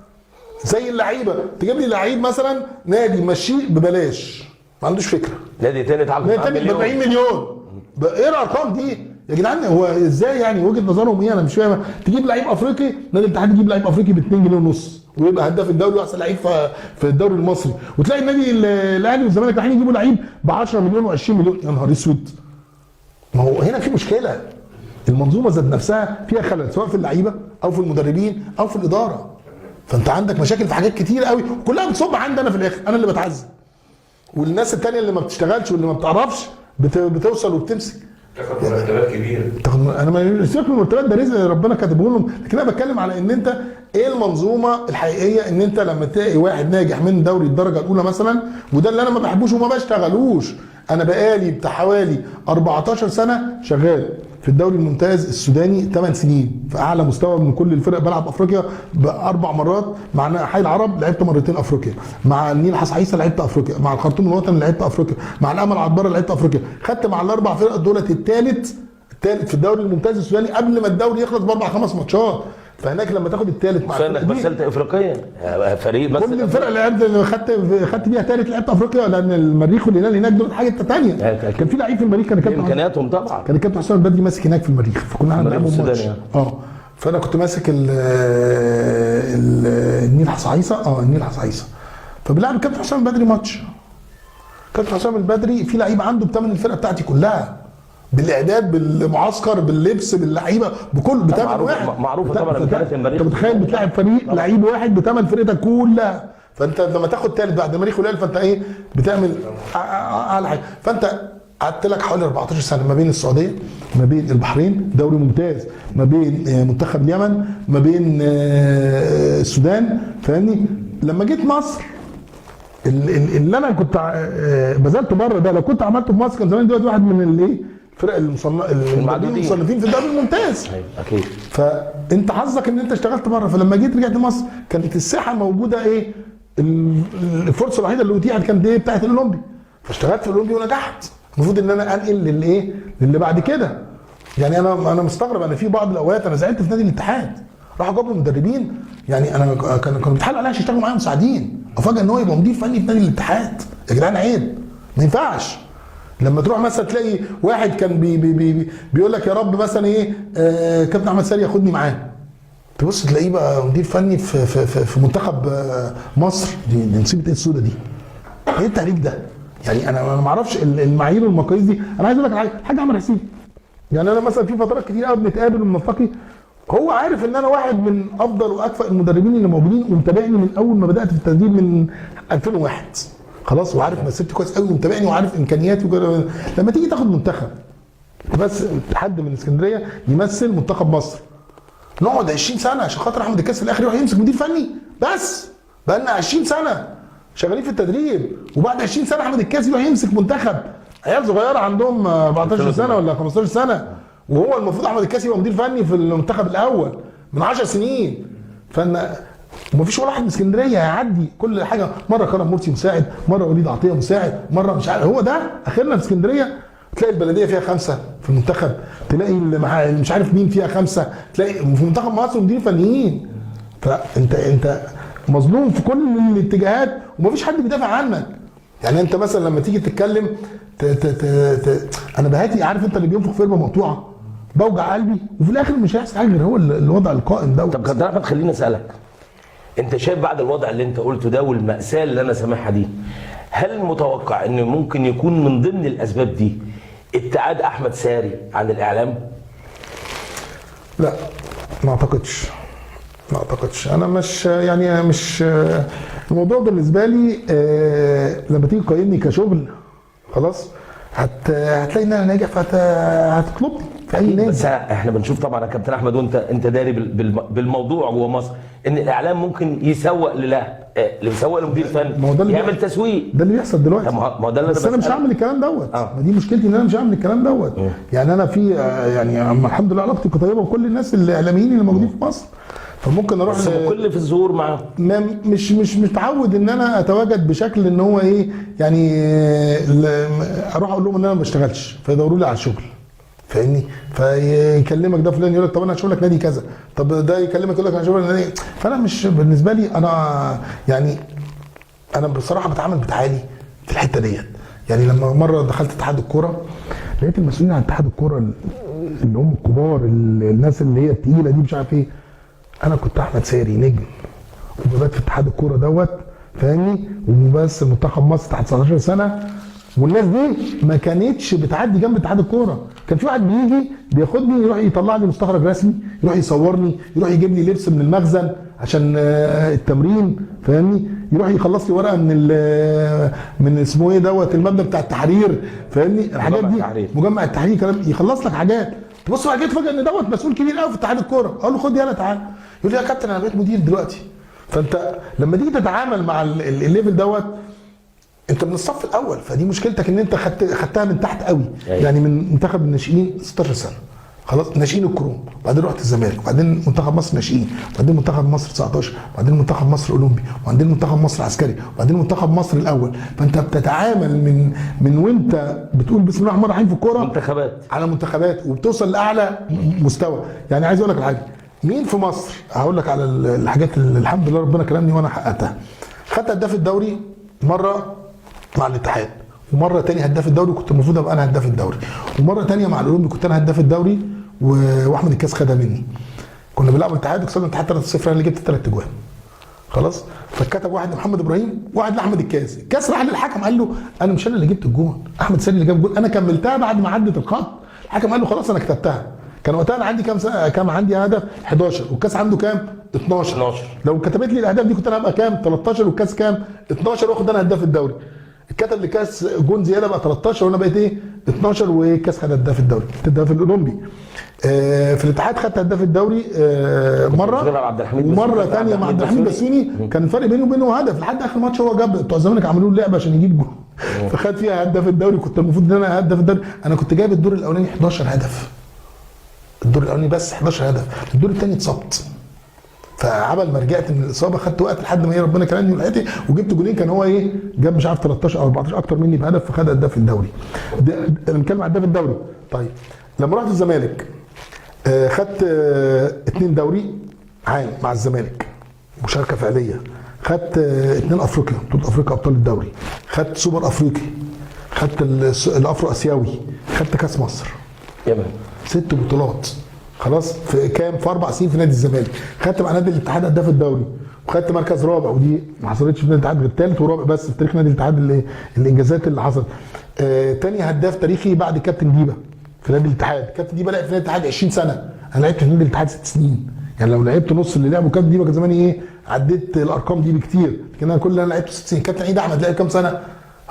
زي اللعيبه تجيب لي لعيب مثلا نادي مشيه ببلاش ما عندوش فكره، نادي تاني اتعاقد نادي تاني ب 40 مليون. ايه الارقام دي يا جدعان؟ هو ازاي يعني وجهه نظرهم ايه؟ انا مش فاهم. تجيب لعيب افريقي، نادي الاتحاد يجيب لعيب افريقي ب 2 جنيه ونص ويبقى هداف الدوري واحسن لعيب في الدوري المصري، وتلاقي النادي الاهلي والزمالك رايحين يجيبوا لعيب ب 10 مليون و20 مليون. يا نهار اسود! ما هو هنا في مشكله. المنظومه ذات نفسها فيها خلل سواء في اللعيبه او في المدربين او في الاداره. فانت عندك مشاكل في حاجات كتير قوي كلها بتصب عندي انا في الاخر، انا اللي بتعذب. والناس التانيه اللي ما بتشتغلش واللي ما بتعرفش بتوصل وبتمسك تاخد مرتبات كبيره. انا ما سيبك من المرتبات، ده رزق ربنا كاتبه لهم، لكن انا بتكلم على ان انت ايه المنظومه الحقيقيه. ان انت لما تلاقي واحد ناجح من دوري الدرجه الاولى مثلا، وده اللي انا ما بحبوش وما بشتغلوش. انا بقالي بتاع حوالي 14 سنه شغال في الدوري الممتاز السوداني 8 سنين في اعلى مستوى من كل الفرق، بلعب افريقيا ب4 مرات، مع حي العرب لعبت مرتين افريقيا، مع النيل حصحيصه لعبت افريقيا، مع الخرطوم الوطني لعبت افريقيا، مع الامل عطبره لعبت افريقيا. خدت مع ال4 فرق دولت الثالث في الدوري الممتاز السوداني قبل ما الدوري يخلص ب4-5 ماتشات. فهناك لما تاخد الثالث مع انك مثلت افريقيا فريق مثل كل الفرق اللي لعبت اللي خدت بيها ثالث لعبت افريقيا، لان المريخ والهلال هناك دول حاجه ثانيه. كان في لعيب في المريخ كان كابتن امكانياتهم طبعا، كان الكابتن حسام البدري ماسك هناك في المريخ، فكنا هنلعبهم ماتش. فانا كنت ماسك النيل حصحيصه النيل حصحيصه، فبنلعب الكابتن حسام البدري ماتش. كابتن حسام البدري في لعيب عنده بتمن الفرقه بتاعتي كلها، بالاعداد بالمعسكر باللبس باللعيبه بكل بتمن واحد. معروفه طبعا امكانيات المريخ. انت متخيل بتلاعب فريق لعيب واحد بتمن فرقتك كلها، فانت لما تاخد ثالث بعد المريخ والهلال فانت ايه بتعمل اعلى حاجه. فانت قعدت لك حوالي 14 سنه ما بين السعوديه، ما بين البحرين دوري ممتاز، ما بين منتخب اليمن، ما بين السودان، فاهمني؟ لما جيت مصر اللي انا كنت بذلته بره ده لو كنت عملته في مصر كان زمان دلوقتي واحد من الايه الفرق المصنفين في الدوري الممتاز. اكيد. فانت حظك ان انت اشتغلت بره، فلما جيت رجعت مصر كانت الساحه موجوده ايه الفرصه الوحيده اللي اتيحت كانت ايه بتاعت الاولمبي، فاشتغلت في الاولمبي ونجحت. المفروض ان انا انقل للايه للي بعد كده. يعني انا مستغرب، انا في بعض الاوقات انا زعلت في نادي الاتحاد راحوا جابوا مدربين، يعني انا كانوا بيتحايلوا عليا عشان يشتغلوا معايا مساعدين، افاجئ ان هو يبقى مدير فني في نادي الاتحاد. يا جدعان عيب، ما ينفعش. لما تروح مثلا تلاقي واحد كان بيقول لك يا رب مثلا ايه كابتن احمد ساري ياخدني معاه، تبص تلاقيه بقى مدير فني في منتخب مصر. دي نصيبه ايه السودا دي؟ ايه التهريج ده؟ يعني انا ما اعرفش المعايير والمقاييس دي. انا عايز اقول لك حاجه عمرو حسين، يعني انا مثلا في فترات كتير قوي بنتقابل ونلتقي، هو عارف ان انا واحد من افضل واكفأ المدربين اللي موجودين ومتابعني من اول ما بدات في التدريب من 2001 خلاص، وعارف مسيرتي كويس قوي ومتابعني وعارف امكانياتي لما تيجي تاخد منتخب بس حد من اسكندريه يمثل منتخب مصر، نقعد 20 سنه عشان خاطر احمد الكاس في الاخر يروح يمسك مدير فني بس. بقى لنا 20 سنه شغالين في التدريب، وبعد 20 سنه احمد الكاس يروح يمسك منتخب عيال صغيره عندهم 14 سنه ولا 15 سنه، وهو المفروض احمد الكاس يبقى مدير فني في المنتخب الاول من 10 سنين. فانا ومفيش ولا واحد من اسكندريه هيعدي كل حاجه، مره كرم مرسي مساعد، مره وليد عطيه مساعد، مره مش عارف. هو ده اخرنا في اسكندريه. تلاقي البلديه فيها 5 في المنتخب، تلاقي مش عارف مين فيها 5، تلاقي في منتخب مصر مدير فنيين. فانت مظلوم في كل الاتجاهات ومفيش حد بيدافع عنك. يعني انت مثلا لما تيجي تتكلم انا بهاتي، عارف انت اللي بينفخ في قربه مقطوعه، بوجع قلبي وفي الاخر مش هيحصل حاجه غير هو الوضع القائم ده. طب كابتن احمد خليني اسالك، انت شايف بعد الوضع اللي انت قلته ده والمأساة اللي انا سامعها دي، هل متوقع ان ممكن يكون من ضمن الاسباب دي ابتعاد احمد ساري عن الاعلام؟ لا ما اعتقدش، ما اعتقدش. انا مش يعني مش الموضوع بالنسبه لي لما تيجي تقيمني كشغل خلاص هتلاقي ان انا ناجح فهتطلبني في اي نادي. بس احنا بنشوف طبعا يا كابتن احمد وانت داري بالموضوع جوه مصر ان الاعلام ممكن يسوق اللي بيسوق لمدير فني يعمل تسويق. ده اللي بيحصل دلوقتي. ما هو ده اللي بس انا مش هعمل الكلام دوت. ما دي مشكلتي ان انا مش هعمل الكلام دوت. يعني انا في يعني الحمد لله علاقتي طيبه بكل الناس الاعلاميين اللي موجودين في مصر، فممكن اروح كل في الظهور معاهم. مش متعود ان انا اتواجد بشكل ان هو ايه يعني اروح اقول لهم ان انا ما بشتغلش فيدوروا لي على شغل، فاهمني؟ فيكلمك ده فلان يقول لك طب انا هشوف لك نادي كذا، طب ده يكلمك يقول لك انا هشوف لك نادي. فانا مش بالنسبه لي انا يعني انا بصراحه بتعامل بتعالي في الحته ديت. يعني لما مره دخلت اتحاد الكوره لقيت المسؤولين عن اتحاد الكوره اللي هم الكبار، الناس اللي هي الثقيله دي مش عارف ايه، انا كنت احمد ساري نجم وبدات في اتحاد الكوره دوت، فاهمني؟ وبس منتخب مصر تحت 19 سنه، والناس دي ما كانتش بتعدي جنب اتحاد الكوره. كان في واحد بيجي بياخدني يروح يطلع لي مستخرج رسمي، يروح يصورني، يروح يجيب لي لبس من المخزن عشان التمرين، فاهمني؟ يروح يخلص لي ورقه من اسمه ايه دوت المبنى بتاع التحرير، فاهمني؟ الحاجات دي مجمع التحرير كلام يخلص لك حاجات. تبص بعد كده تفاجئ ان دوت مسؤول كبير قوي في اتحاد الكوره، اقول له خد يلا تعالى، يقول لي يا كابتن انا بقيت مدير دلوقتي. فانت لما تيجي تتعامل مع الليفل دوت انت من الصف الاول، فدي مشكلتك ان انت خدتها من تحت قوي. يعني من منتخب الناشئين 16 سنه خلاص، ناشئين الكروم، وبعدين رحت الزمالك، وبعدين منتخب مصر ناشئين، وبعدين منتخب مصر 19، وبعدين منتخب مصر اولمبي، وبعدين منتخب مصر عسكري، وبعدين منتخب مصر الاول. فانت بتتعامل من وانت بتقول بسم الله الرحمن الرحيم في الكوره منتخبات على منتخبات، وبتوصل لاعلى مستوى. يعني عايز اقول لك حاجه، مين في مصر هقول لك على الحاجات اللي الحمد لله ربنا كرمني وانا حققتها. خدت هداف الدوري مره مع الاتحاد، ومره تاني هداف الدوري كنت المفروض ابقى انا هداف الدوري، ومره تانيه مع الاولمبي كنت انا هداف الدوري واحمد الكاس خدها مني. كنا بنلعب الاتحاد وكسبنا الاتحاد 3-0، انا اللي جبت 3 اجوان خلاص. فكتب واحد لمحمد ابراهيم وواحد لاحمد الكاس، الكاس راح للحكم قال له انا مش انا اللي جبت الجون، احمد سالم اللي جاب الجون، انا كملتها بعد ما عدت الخط. الحكم قال له خلاص انا كتبتها. كان وقتها انا عندي كام عندي هدف 11 والكاس عنده كام 12. لو كتبت لي الاهداف دي كنت انا هبقى كام 13 والكاس كام 12 واخد انا هداف الدوري. اتكتب لي كاس جون زياده بقى 13 وانا بقيت ايه 12 والكاس خد هداف الدوري، هداف الاولمبي. في الاتحاد خدت هداف الدوري مره، ومره ثانيه مع عبد الحميد بسيوني كان الفرق بيني وبينه هدف لحد اخر ماتش. هو جاب بتوع الزمالك عملوا له لعبه عشان يجيب جول فخد فيها هداف الدوري. كنت المفروض ان انا هداف الدوري، انا كنت جايب الدور الاولاني 11 هدف، الدور الاولاني بس 11 هدف، الدور الثاني اتصبت. فعبل ما رجعت من الاصابه خدت وقت لحد ما ايه ربنا كرمني ولحقتي وجبت جولين. كان هو ايه جاب مش عارف 13 او 14 اكتر مني بهدف فخد هداف الدوري. بنتكلم عن هداف الدوري. طيب لما رحت الزمالك خدت 2 دوري عام مع الزمالك مشاركه فعليه، خدت 2 افريقيا بطوله افريقيا ابطال الدوري، خدت سوبر افريقي، خدت الافرو اسيوي، خدت كاس مصر. يمام 6 بطولات خلاص في كام في 4 سنين في نادي الزمالك. خدت مع نادي الاتحاد هداف الدوري وخدت مركز رابع، ودي ما حصلتش في نادي الاتحاد غير ثالث ورابع بس في تاريخ نادي الاتحاد الانجازات اللي حصلت. تاني هداف تاريخي بعد كابتن ديبا في نادي الاتحاد. كابتن ديبا لعب في نادي الاتحاد 20 سنه، انا لعبت في نادي الاتحاد 6 سنين. يعني لو لعبت نص اللي لعبه كابتن ديبا كان زماني ايه عديت الارقام دي بكتير، لكن انا كل اللي انا لعبته 6 سنين. كابتن عيد احمد لعب كام سنه؟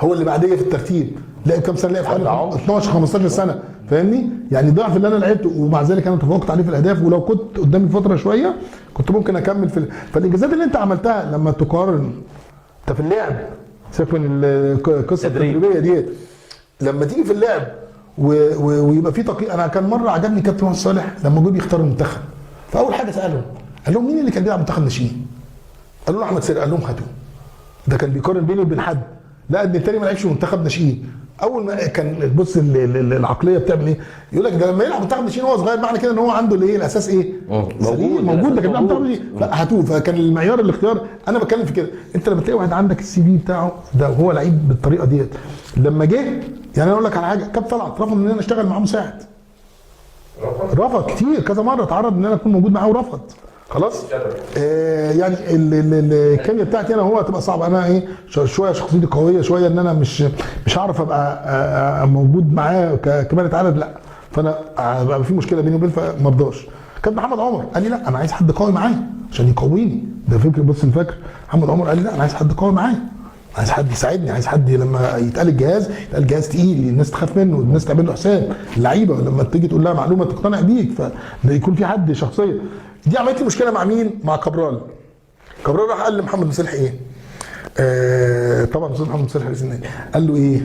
هو اللي بعديه في الترتيب لعب كام سنه؟ لعب حوالي 12 15 سنه، فاهمني؟ يعني ضعف اللي انا لعبته، ومع ذلك انا تفوقت عليه في الاهداف. ولو كنت قدامي فتره شويه كنت ممكن اكمل فالانجازات اللي انت عملتها لما تقارن انت في اللعب، سيبك من القصه التدريبيه ديت، لما تيجي في اللعب ويبقى في انا كان مره عجبني كابتن محمد صالح لما جه بيختار المنتخب، فاول حاجه سالهم قال لهم مين اللي كان بيلعب منتخب ناشئين؟ قالوا له احمد سير. قال لهم هاتوه. ده كان بيقارن بيني وبين حد، لا ان التاني ما لعبش منتخب ناشئين، اول ما كان بص العقليه بتعمل ايه؟ يقول لك ده لما يلعب منتخب ناشئين وهو صغير معنى كده ان هو عنده الايه الاساس ايه؟ موجود ده كان بيلعب منتخب ناشئين فهاتوه. فكان المعيار الاختيار انا بتكلم في كده. انت لما تلاقي واحد عندك السي في بتاعه ده وهو لعيب بالطريقه ديت لما جه يعني انا اقول لك على حاجه كاب طلعت رفض ان انا اشتغل معاه مساعد. رفض كتير كذا مره اتعرض ان انا اكون موجود معاه ورفض. خلاص يعني الكيمياء بتاعتي انا هو هتبقى صعبه. انا ايه شويه شخصيتي قويه شويه ان انا مش هعرف ابقى موجود معاه كمالة عدد لا. فانا بقى في مشكله بيني وبينه فما رضاش. كان محمد عمر قال لي لا انا عايز حد قوي معايا عشان يقويني. ده فكر بص الفكر. محمد عمر قال لي لا انا عايز حد قوي معايا عايز حد يساعدني عايز حد لما يتقال الجهاز يتقال الجهاز تقيل الناس تخاف منه الناس تعمل له حساب اللعيبه لما تيجي تقول لها معلومه تقتنع بيك فيكون في حد شخصيه. دي عملت لي مشكله مع مين؟ مع كابرال. كابرال راح قال لمحمد مسلح ايه؟ طبعا استاذ محمد مسلح قال له ايه؟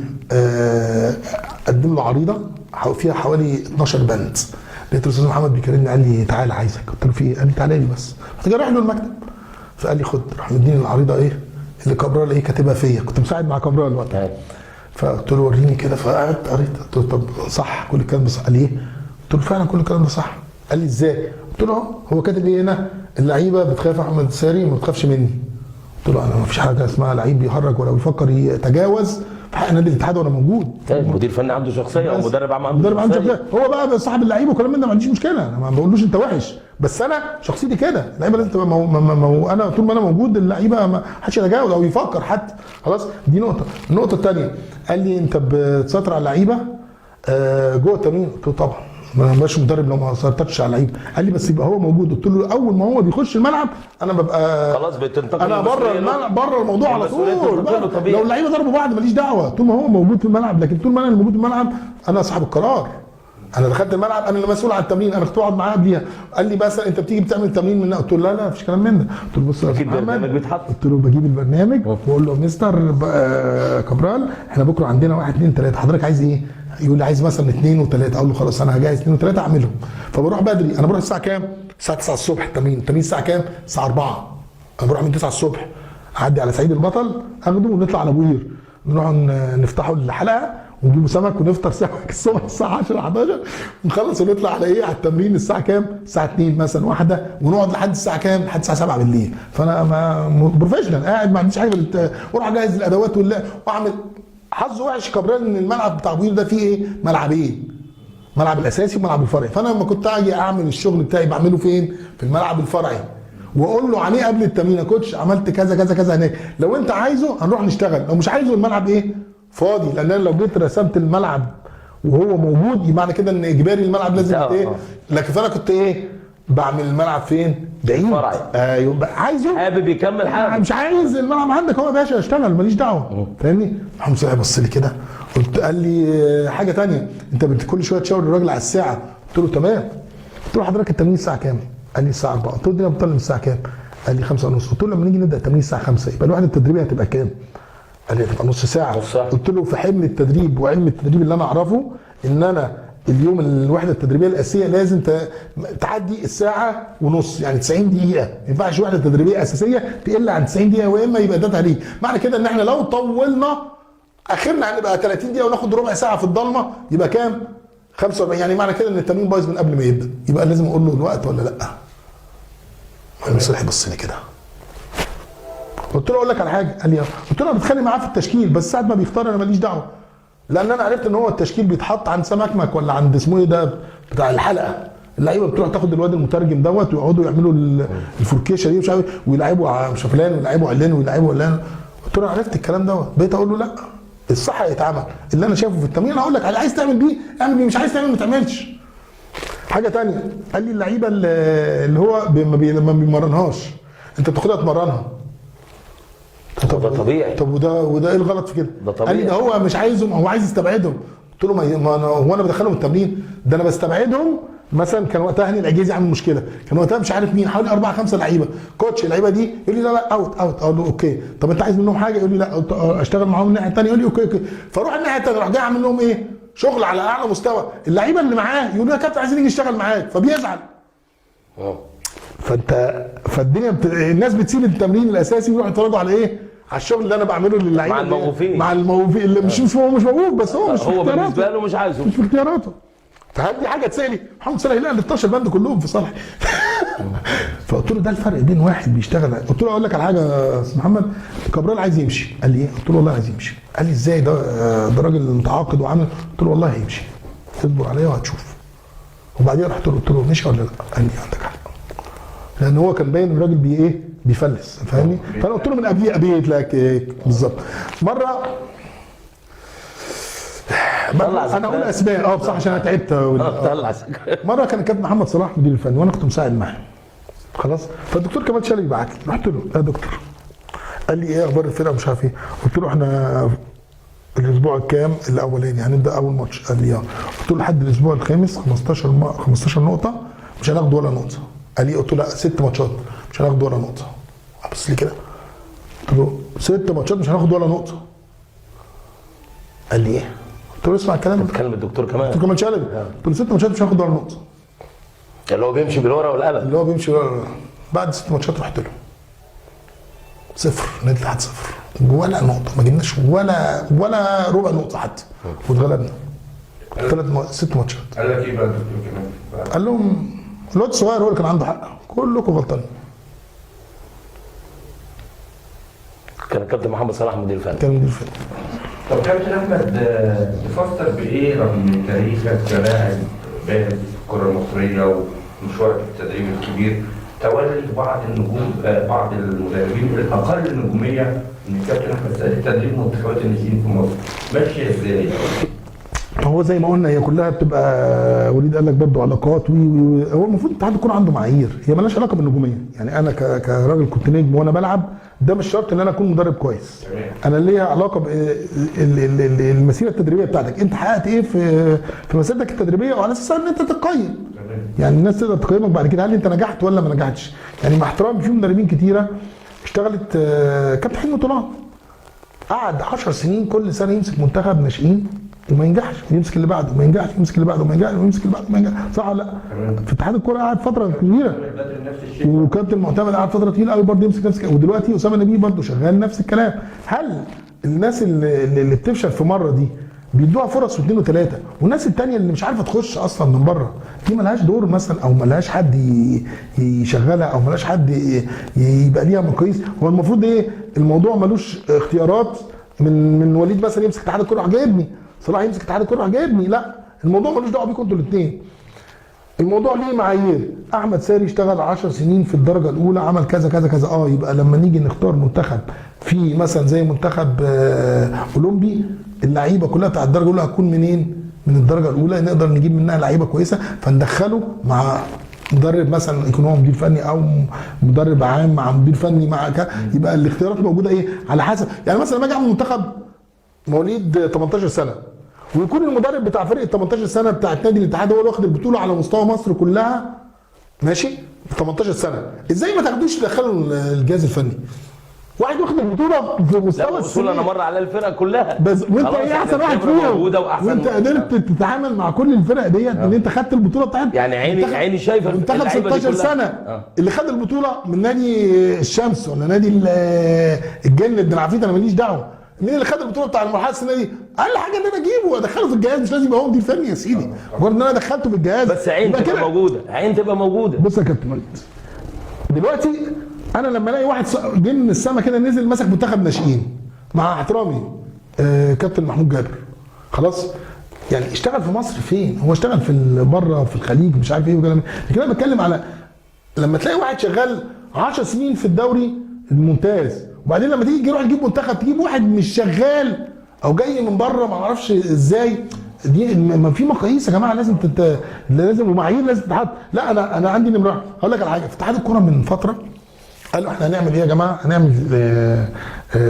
قدم له عريضه فيها حوالي 12 بند. لقيت الاستاذ محمد بيكلمني قال لي تعالى عايزك. قلت له في ايه؟ قال لي تعالى لي بس. رحت رايح له المكتب فقال لي خد راح مديني العريضه ايه؟ اللي كابرال ايه كاتبها فيا. كنت مساعد مع كابرال وقتها. فقلت له وريني كده فقعدت قريت. قلت له طب صح كل الكلام ده صح؟ قال لي ايه؟ قلت له فعلا كل الكلام ده صح. قال لي ازاي؟ قلت له هو كاتب ايه هنا؟ اللعيبه بتخاف احمد الساري ما بتخافش مني. قلت له انا ما فيش حاجه اسمها لعيب بيهرج ولا بيفكر يتجاوز في حق نادي الاتحاد وانا موجود. مدير فني عنده شخصيه ومدرب عام عنده شخصيه. هو بقى صاحب اللعيبه وكلام من ده ما عنديش مشكله انا ما بقولوش انت وحش بس انا شخصيتي كده. اللعيبه لازم تبقى انا طول ما انا موجود اللعيبه ما حدش يتجاوز او يفكر حتى. خلاص دي نقطه. النقطه الثانيه قال لي انت بتسيطر على اللعيبه جوه التمرين. قلت له طبعا ما بقاش مدرب لو ما سيطرتش على اللعيب. قال لي بس يبقى هو موجود. قلت له اول ما هو بيخش الملعب انا ببقى خلاص بتنتقل انا بره الملعب بره الموضوع على طول. لو اللعيبه ضربوا بعض ماليش دعوه طول ما هو موجود في الملعب. لكن طول ما انا اللي موجود في الملعب انا صاحب القرار. انا دخلت الملعب انا اللي مسؤول عن التمرين. انا كنت اقعد معاه قبليها. قال لي بس انت بتيجي بتعمل تمرين من قلت له لا مفيش كلام من ده. قلت له بص يا اكيد البرنامج بيتحط. قلت له بجيب البرنامج واقول له مستر كابرال احنا بكره عندنا 1 2 3 حضرتك عايز ايه؟ يقول لي عايز مثلا 2 و3. اقول له خلاص انا هجهز 2 و3 اعملهم. فبروح بدري. انا بروح الساعه كام؟ الساعه 9 الصبح التمرين الساعه كام؟ الساعه 4. انا بروح من 9 الصبح اعدي على سعيد البطل اخده ونطلع على ابو قير نروح نفتحوا الحلقه ونجيبوا سمك ونفطر سمك الصبح الساعه 10 11 ونخلص ونطلع على ايه؟ على التمرين الساعه كام؟ الساعه 2 مثلا 1 ونقعد لحد الساعه كام؟ لحد الساعه 7 بالليل. فانا بروفيشنال قاعد ما عنديش حاجه واروح اجهز الادوات واعمل. حظه وحش كابرال ان الملعب بتاع ابو قير ده فيه ايه؟ ملعبين. ملعب الاساسي وملعب الفرعي. فانا لما كنت اجي اعمل الشغل بتاعي بعمله فين؟ في الملعب الفرعي. واقول له عليه قبل التمرين يا كوتش عملت كذا كذا كذا هناك لو انت عايزه هنروح نشتغل لو مش عايزه الملعب ايه؟ فاضي. لان انا لو جيت رسمت الملعب وهو موجود يبقى معنى كده ان اجباري الملعب لازم ايه؟ لكن فانا كنت ايه؟ بعمل الملعب فين؟ بعيد. ايوه عايزه حابب يكمل حاجه مش عايز الملعب عندك هو يا باشا اشتغل ماليش دعوه. فاهمني؟ محمد صلاح بص لي كده قال لي حاجه ثانيه انت كل شويه تشاور الراجل على الساعه. قلت له تمام. قلت له حضرتك التمرين الساعه كام؟ قال لي الساعه 4. قلت له الدنيا بتطلع الساعه كام؟ قال لي 5 ونص. قلت له لما نيجي نبدا التمرين الساعه 5 يبقى الوحده التدريبيه هتبقى كام؟ قال لي هتبقى نص ساعه. قلت له في حلم التدريب وعلم التدريب اللي انا اعرفه ان انا اليوم الوحده التدريبيه الاساسيه لازم تعدي الساعه ونص يعني 90 دقيقه. ما ينفعش وحده تدريبيه اساسيه تقل عن 90 دقيقه واما يبقى ده تهريج. معنى كده ان احنا لو طولنا اخرنا هنبقى 30 دقيقه وناخد ربع ساعه في الضلمه يبقى كام؟ 45. يعني معنى كده ان التمرين بايظ من قبل ما يبدا. يبقى لازم اقول له الوقت ولا لا؟ محمد صلاح بص لي كده. قلت له اقول لك على حاجه. قال لي قلت له انا بتخانق معاه في التشكيل بس ساعه ما بيختار انا ماليش دعوه. لان انا عرفت ان هو التشكيل بيتحط عند سمكمك ولا عند اسمه ايه ده بتاع الحلقه. اللعيبه بتروح تاخد الواد المترجم دوت ويقعدوا يعملوا الفركيشه دي مش عارف ويلعبوا مش فلان ويلعبوا علان ويلعبوا علان. قلت له عرفت الكلام دوت. بقيت اقول له لا الصح يتعمل اللي انا شايفه في التمرين انا هقول لك عايز تعمل بيه اعمل بيه مش عايز تعمل ما تعملش. حاجه ثانيه قال لي اللعيبه اللي هو ما بيمرنهاش انت بتاخدها تمرنها. طب ده طبيعي. طب وده ايه الغلط في كده؟ ده طبيعي. قال لي ده هو مش عايزهم هو عايز يستبعدهم. قلت له هو انا بدخلهم التمرين ده انا بستبعدهم. مثلا كان وقتها هاني العجيزي عامل مشكله كان وقتها مش عارف مين حوالي 4 5 لعيبه. كوتش اللعيبه دي يقول لي لا اوت. اقول له اوكي. طب انت عايز منهم حاجه؟ يقول لي لا. اشتغل معاهم الناحيه الثانيه يقول لي اوكي. فاروح الناحيه الثانيه اروح جاي اعمل لهم ايه؟ شغل على اعلى مستوى. اللعيبه اللي معاه يقولوا يا كابتن عايزين نيجي نشتغل معاك فبيزعل. فالدنيا الناس بتسيب التمرين الاساسي ويروحوا يتفرجوا على ايه؟ على الشغل اللي انا بعمله للعيبه مع الموقوفين. مع الموقوفين اللي مش موقوف، بس هو مش في هو بالنسبه اختياراته، له مش عايزه. مش في اختياراته. فهل دي حاجه تسالي محمد صلاح لا ال 12 بند كلهم في صالحي. فقلت له ده الفرق بين واحد بيشتغل. قلت له اقول لك على حاجه يا استاذ محمد، كابرال عايز يمشي. قال لي ايه؟ قلت له والله عايز يمشي. قال لي ازاي ده راجل متعاقد وعامل. قلت له والله هيمشي، اصبر عليا وهتشوف. وبعدين رحت له قلت له مشي ولا لا؟ قال لي عندك حق، لان هو كان باين الراجل بيفلس، فاهمني؟ فانا قلت له من قبليه ابيت لك بالظبط. مره انا اقول اسماء بصح عشان انا تعبت. طلع مره كان كابتن محمد صلاح مدير الفني وانا كنت مساعد معاه، خلاص. فالدكتور كمال شلبي بعت لي، رحت له يا دكتور. قال لي ايه اخبار الفرقه مش عارف ايه. قلت له احنا الاسبوع الكام الاولاني هنبدا اول ماتش. قال لي قلت له لحد الاسبوع الخامس 15 نقطه مش هناخد ولا نقطه. قال لي قلت له لا 6 ماتشات مش هناخد ولا نقطه. بص لي كده قلت له 6 ماتشات مش هناخد ولا نقطه. قال لي ايه؟ قلت له اسمع الكلام ده. بتكلم الدكتور كمان. الدكتور كمال شلبي. قلت له 6 ماتشات مش هناخد ولا نقطه. اللي هو بيمشي بالورقه والقلم. اللي هو بيمشي بعد 6 ماتشات رحت له 0 نادي الاتحاد 0 ولا نقطه، ما جبناش ولا ربع نقطه حتى واتغلبنا 6 ماتشات. قال لك ايه بقى الدكتور كمان؟ قال لهم الواد الصغير هو اللي كان عنده حق، كلكم غلطانين. كان كابتن محمد صلاح مدير الفني. كان مدير الفني. طب كابتن احمد تفسر بايه رغم تاريخك كلاعب بارز في الكره المصريه ومشوارك في التدريب الكبير تولي بعض النجوم بعض المدربين الاقل نجوميه من كابتن احمد سعيد تدريب منتخبات الناشئين في مصر ماشيه ازاي؟ هو زي ما قلنا هي كلها بتبقى وليد قال لك برضه علاقات هو المفروض الاتحاد يكون عنده معايير، هي مالهاش علاقه بالنجوميه. يعني انا كراجل كنت نجم وانا بلعب ده مش شرط ان انا اكون مدرب كويس. انا ليها علاقه بالمسيره التدريبيه بتاعتك، انت حققت ايه في مسيرتك التدريبيه وعلى اساس ان انت تقيم. يعني الناس تقدر تقيمك بعد كده هل انت نجحت ولا ما نجحتش. يعني مع احترامي في مدربين كتيره اشتغلت. كابتن حلمي طولان قعد 10 سنين كل سنه يمسك منتخب ناشئين وما ينجحش، يمسك اللي بعده وما ينجحش، يمسك اللي بعده وما ينجحش، ويمسك اللي بعده وما ينجحش، صح ولا لا؟ في اتحاد الكوره قعد فتره كبيره. وكابتن المعتمد قعد فتره طويله قوي برضه يمسك نفس. ودلوقتي اسامه نبيه برضه شغال نفس الكلام. هل الناس اللي بتفشل في مره دي بيدوها فرص واثنين وثلاثه، والناس الثانيه اللي مش عارفه تخش اصلا من بره دي مالهاش دور مثلا، او مالهاش حد يشغلها، او مالهاش حد يبقى ليها مقاييس؟ هو المفروض ايه؟ الموضوع ملوش اختيارات من وليد مثلا يمسك اتحاد الكوره عجبني، صلاح يمسك اتحاد الكوره عجبني، لا الموضوع ملوش دعوه بيكم انتوا الاثنين. الموضوع ليه معايير. احمد ساري اشتغل 10 سنين في الدرجه الاولى عمل كذا كذا كذا. يبقى لما نيجي نختار منتخب في مثلا زي منتخب اولمبي اللعيبه كلها بتاع الدرجه الاولى هتكون منين؟ من الدرجه الاولى نقدر نجيب منها لعيبه كويسه فندخله مع مدرب مثلا يكون هو مدير فني او مدرب عام مع مدير فني مع يبقى الاختيارات موجوده ايه على حسب. يعني مثلا لما اجي اعمل منتخب مواليد 18 سنه ويكون المدرب بتاع فرقه 18 سنه بتاع نادي الاتحاد هو اللي واخد البطوله على مستوى مصر كلها، ماشي 18 سنه، ازاي ما تاخدوش تدخلوا الجهاز الفني؟ واحد واخد البطوله في مستوى السنه انا مر على الفرقه كلها بس وانت ايه احسن واحد فيهم وانت قدرت تتعامل مع كل الفرق ديت ان انت خدت البطوله بتاعتك. يعني عيني شايفه منتخب 16 سنه اللي خد البطوله من نادي الشمس ولا نادي الجن ابن العفريت انا ماليش دعوه، مين اللي خد البطوله بتاع المرحله السنه دي؟ اقل حاجه ان انا اجيبه وادخله في الجهاز، مش لازم يبقى هو مدير فني يا سيدي، مجرد ان انا دخلته في الجهاز بس عين تبقى موجوده، عين تبقى موجوده. بص يا كابتن وليد دلوقتي انا لما الاقي واحد جه من السما كده نزل مسك منتخب ناشئين مع احترامي كابتن محمود جابر خلاص، يعني اشتغل في مصر فين؟ هو اشتغل في بره في الخليج مش عارف ايه وكلام. لكن انا بتكلم على لما تلاقي واحد شغال 10 سنين في الدوري الممتاز وبعدين لما تيجي تروح تجيب منتخب تجيب واحد مش شغال او جاي من بره ما اعرفش ازاي. دي ما في مقاييس يا جماعه لازم لازم ومعايير لازم تتحط. لا انا عندي نمره. هقول لك على حاجه، في اتحاد الكوره من فتره قالوا احنا هنعمل ايه يا جماعه؟ هنعمل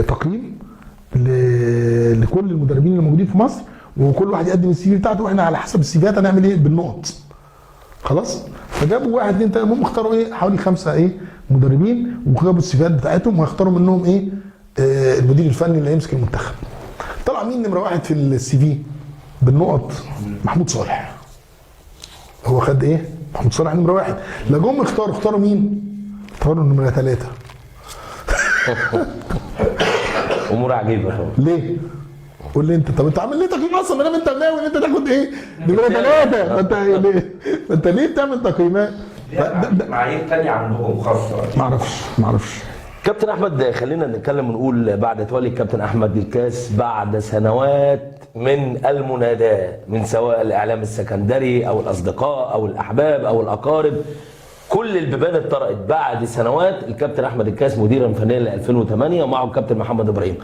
تقييم لكل المدربين اللي موجودين في مصر وكل واحد يقدم السي في بتاعته واحنا على حسب السيفيات هنعمل ايه بالنقط. خلاص؟ فجابوا واحد اثنين ثلاثه هم اختاروا ايه؟ حوالي 5 مدربين وجابوا السيفيات بتاعتهم وهيختاروا منهم المدير الفني اللي هيمسك المنتخب. طلع مين نمره واحد في السي في بالنقط؟ محمود صالح. هو خد محمود صالح نمره واحد. لا جم اختاروا مين؟ اختاروا نمره 3. امور عجيبه طبعا. ليه؟ قول لي انت، طب انت عامل ليه تقييم اصلا ما دام انت ناوي ان انت تاخد ايه؟ نمره 3، ما انت ما انت ليه بتعمل تقييمات؟ معايير تانية عندهم خاصة. ما اعرفش. كابتن احمد، خلينا نتكلم ونقول بعد تولي الكابتن احمد الكاس بعد سنوات من المناداه من سواء الاعلام السكندري او الاصدقاء او الاحباب او الاقارب، كل البيبان اتطرقت بعد سنوات الكابتن احمد الكاس مديرا فنيا ل 2008 ومعه الكابتن محمد ابراهيم.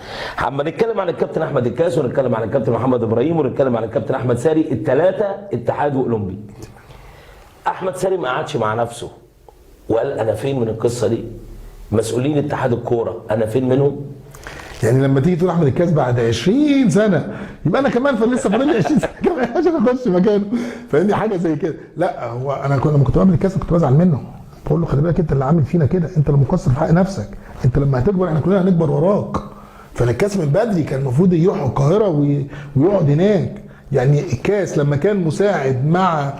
اما نتكلم عن الكابتن احمد الكاس ونتكلم عن الكابتن محمد ابراهيم ونتكلم عن الكابتن احمد ساري، الثلاثه اتحاد واولمبي. احمد ساري ما قعدش مع نفسه وقال انا فين من القصه دي؟ مسؤولين اتحاد الكوره انا فين منهم؟ يعني لما تيجي تقول احمد الكاس بعد 20 سنه يبقى انا كمان لسه فاضل لي 20 سنه كمان عشان اخش مكانه، فاهمني حاجه زي كده. لا هو انا لما كنت بعمل الكاس كنت بزعل منه، بقول له خلي بالك انت اللي عامل فينا كده، انت اللي مقصر في حق نفسك، انت لما هتكبر احنا كلنا هنكبر وراك. فانا الكاس من بدري كان المفروض يروح القاهره ويقعد هناك. يعني الكاس لما كان مساعد مع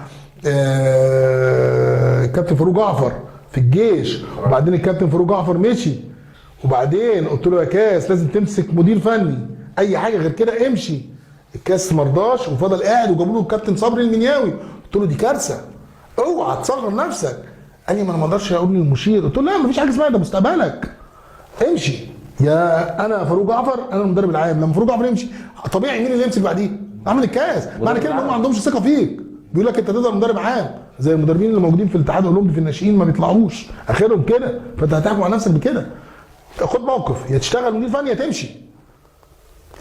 كابتن فاروق جعفر في الجيش، وبعدين الكابتن فاروق جعفر مشي، وبعدين قلت له يا كاس لازم تمسك مدير فني، اي حاجه غير كده امشي. الكاس مرضاش وفضل قاعد، وجابوا له الكابتن صبري المنياوي، قلت له دي كارثه اوعى تصغر نفسك. قال لي ما انا ما اقدرش اقول للمشير، قلت له لا مفيش حاجه اسمها ده مستقبلك، امشي. يا انا فاروق جعفر انا المدرب العام، لما فاروق جعفر يمشي طبيعي مين اللي يمسك بعديه؟ احمد الكاس. معنى كده ان هم ما عندهمش ثقه فيك، بيقول لك انت تقدر مدرب عام زي المدربين اللي موجودين في الاتحاد الاولمبي في الناشئين ما بيطلعوش اخرهم كده، فانت هتحكم على نفسك بكده. خد موقف، يا تشتغل مدير فني يا تمشي.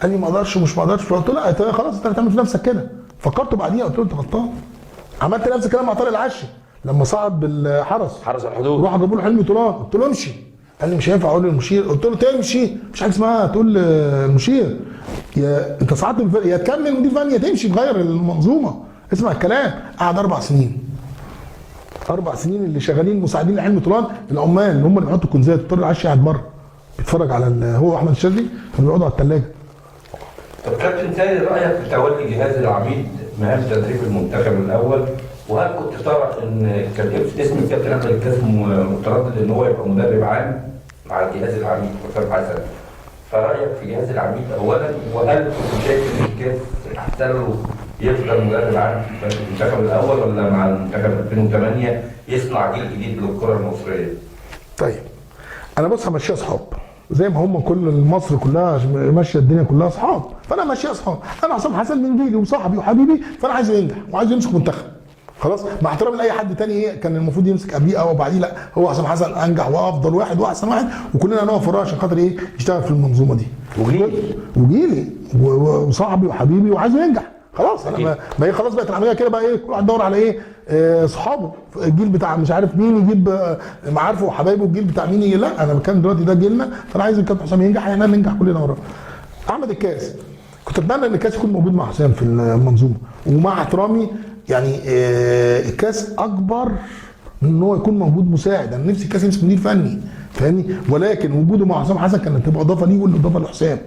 قال لي ما اقدرش ومش ما اقدرش، فقلت له لا خلاص انت هتعمل في نفسك كده. فكرت بعديها قلت له انت غلطان. عملت نفس الكلام مع طارق العشي لما صعد بالحرس حرس الحدود، راح جابوا له حلمي طولان، قلت له امشي. قال لي مش هينفع اقول للمشير، قلت له تمشي، مش حاجه اسمها تقول للمشير يا انت صعدت بالفرق يا تكمل مدير فني يا تمشي تغير المنظومه. اسمع الكلام. قعد 4 سنين. 4 سنين اللي شغالين مساعدين لحلمي طولان العمال اللي هم اللي بيحطوا الكنزات. طارق العشي قاعد بره بيتفرج على هو واحمد الشاذلي كانوا بيقعدوا على الثلاجه. طب كابتن ساري، رايك في تولي جهاز العميد مهام تدريب المنتخب الاول، وهل كنت ترى ان كان اسم الكابتن احمد الكاس متردد ان هو يبقى مدرب عام مع جهاز العميد حسام حسن؟ فرايك في جهاز العميد اولا، وهل كنت شايف ان الكاس احسن له يفضل مدرب عام في المنتخب الاول ولا مع المنتخب 2008 يصنع جيل جديد للكره المصريه؟ طيب انا بص همشيها اصحاب زي ما هم كل مصر كلها ماشيه الدنيا كلها اصحاب، فانا ماشيه اصحاب. انا حسام حسن من جيلي وصاحبي وحبيبي، فانا عايزه ينجح وعايزه يمسك منتخب خلاص، مع احترامي لاي حد تاني ايه كان المفروض يمسك قبليه او بعديه. لا هو حسام حسن انجح وافضل واحد واحسن واحد، وكلنا نقف وراه عشان خاطر ايه يشتغل في المنظومه دي. وجيلي وصاحبي وحبيبي وعايزه ينجح خلاص. انا ما هي خلاص بقت العمليه كده بقى ايه، كل واحد يدور على ايه صحابه، الجيل بتاع مش عارف مين يجيب معارفه وحبايبه، الجيل بتاع مين يجي. لا انا بتكلم دلوقتي ده جيلنا، فانا عايز الكابتن حسام ينجح، احنا ننجح كلنا وراه. احمد الكاس كنت اتمنى ان الكاس يكون موجود مع حسام في المنظومه، ومع احترامي يعني الكاس اكبر من ان هو يكون موجود مساعد. انا نفسي الكاس يمسك مدير فني فاهمني، ولكن وجوده مع حسام حسن كانت تبقى اضافه ليه والاضافه لحسام.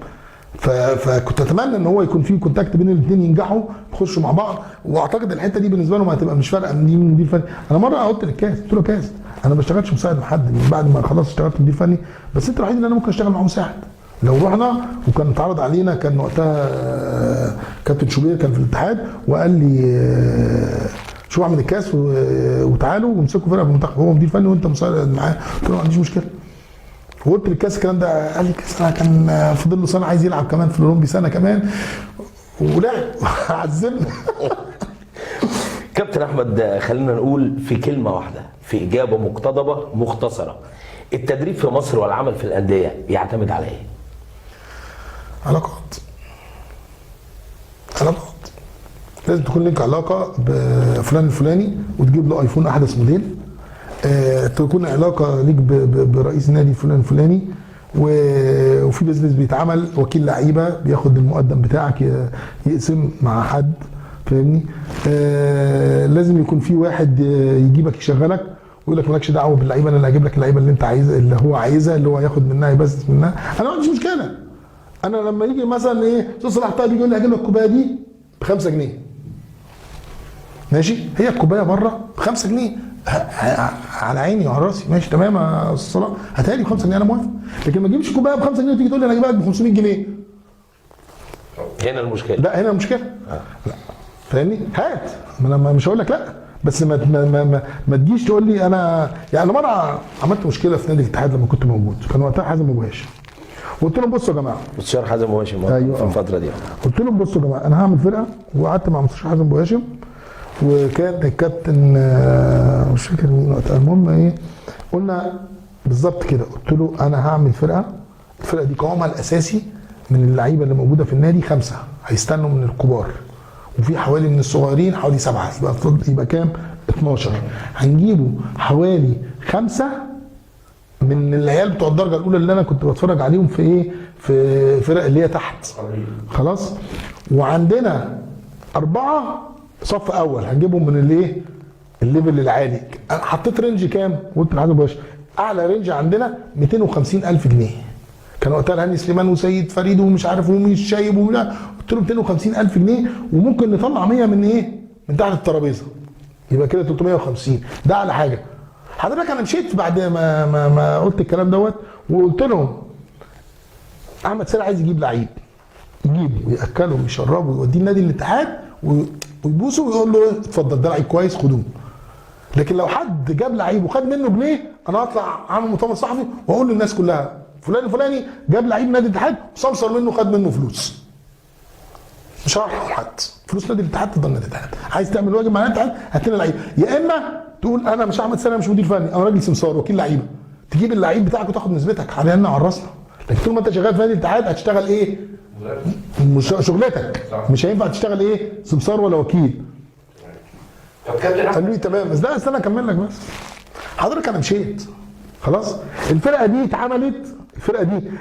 فكنت اتمنى ان هو يكون في كونتاكت بين الاثنين ينجحوا يخشوا مع بعض، واعتقد الحته دي بالنسبه لهم هتبقى مش فارقه من مدير فني. انا مره قلت للكاس قلت له كاس انا ما بشتغلش مساعد مع حد من بعد ما خلاص اشتغلت مدير فني، بس انت الوحيد اللي انا ممكن اشتغل معاه مساعد. لو رحنا وكان اتعرض علينا، كان وقتها كابتن شوبير كان في الاتحاد وقال لي شو اعمل الكاس وتعالوا وامسكوا فرقه في المنتخب، هو مدير فني وانت مساعد معاه. قلت له ما عنديش مشكله. وقلت للكاس الكلام ده، قال لي كاس انا كان فاضل له سنه عايز يلعب كمان في الاولمبي سنه كمان، ولعب عذبنا. كابتن احمد، خلينا نقول في كلمه واحده، في اجابه مقتضبه مختصره، التدريب في مصر والعمل في الانديه يعتمد على ايه؟ علاقات. لازم تكون لك علاقه بفلان الفلاني وتجيب له ايفون احدث موديل. تكون علاقه ليك برئيس نادي فلان الفلاني، وفي بيزنس بيتعمل، وكيل لعيبه بياخد المقدم بتاعك يقسم مع حد فاهمني. لازم يكون في واحد يجيبك يشغلك ويقول لك مالكش دعوه باللعيبه، انا اللي هجيب لك اللعيبه اللي انت عايزها، اللي هو عايزها، اللي هو هياخد منها يبزنس منها. انا ما عنديش مشكله. انا لما يجي مثلا ايه استاذ صلاح طيب يقول لي هجيب لك الكوبايه دي ب 5 جنيه، ماشي، هي الكوبايه بره ب 5 جنيه، على عيني وعلى راسي، ماشي تمام يا استاذ صلاح، هاتها لي ب 5 جنيه انا موافق، لكن ما تجيبش كوبايه ب 5 جنيه وتيجي تقول لي انا هجيبها لك ب 500 جنيه. هنا المشكله. لا هنا المشكله. لا فاهمني؟ هات، ما انا مش هقول لك لا، بس ما تجيش تقول لي انا يعني. مره عملت مشكله في نادي الاتحاد لما كنت موجود، كان وقتها حازم ابو هاشم، قلت لهم بصوا يا جماعه، مستشار حازم ابو هاشم أيوة. في الفتره دي قلت لهم بصوا يا جماعه انا هعمل فرقه، وقعدت مع مستشار حازم ابو هاشم وكان الكابتن مش فاكر مين وقتها، المهم ايه قلنا بالظبط كده، قلت له انا هعمل فرقه، الفرقه دي قوامها الاساسي من اللعيبه اللي موجوده في النادي 5 هيستنوا من الكبار، وفي حوالي من الصغيرين حوالي 7، يبقى كام؟ 12. هنجيبوا حوالي 5 من العيال بتوع الدرجه الاولى اللي انا كنت بتفرج عليهم في ايه؟ في فرق اللي هي تحت. خلاص؟ وعندنا 4 صف اول هنجيبهم من الايه؟ الليفل العالي. انا حطيت رينج كام؟ قلت لحازم باش اعلى رينج عندنا 250,000 جنيه. كان وقتها الهاني سليمان وسيد فريد ومش عارف ومين الشايب ولا، قلت له 250,000 جنيه وممكن نطلع 100 من ايه؟ من تحت الترابيزه. يبقى كده 350. ده على حاجه. حضرتك انا مشيت بعد ما قلت الكلام دوت وقلت لهم احمد سيد عايز يجيب لعيب، يجيبه وياكله ويشربه ويوديه نادي الاتحاد ويبوسه ويقول له اتفضل ده لعيب كويس خدوه. لكن لو حد جاب لعيب وخد منه جنيه انا هطلع اعمل مؤتمر صحفي واقول للناس كلها فلان الفلاني جاب لعيب نادي الاتحاد وصمصر منه خد منه فلوس. مش هروح حد، فلوس نادي الاتحاد تفضل نادي الاتحاد، عايز تعمل واجب مع نادي الاتحاد هات لنا لعيب، يا اما تقول انا مش احمد سلام مش مدير فني انا راجل سمسار وكيل لعيبه، تجيب اللعيب بتاعك وتاخد نسبتك علينا على راسنا. لكن طول ما انت شغال في نادي الاتحاد هتشتغل ايه؟ شغلتك، مش هينفع تشتغل ايه؟ سمسار ولا وكيل. قال لي تمام، بس ده انا اكمل لك بس. حضرتك انا مشيت خلاص. الفرقه دي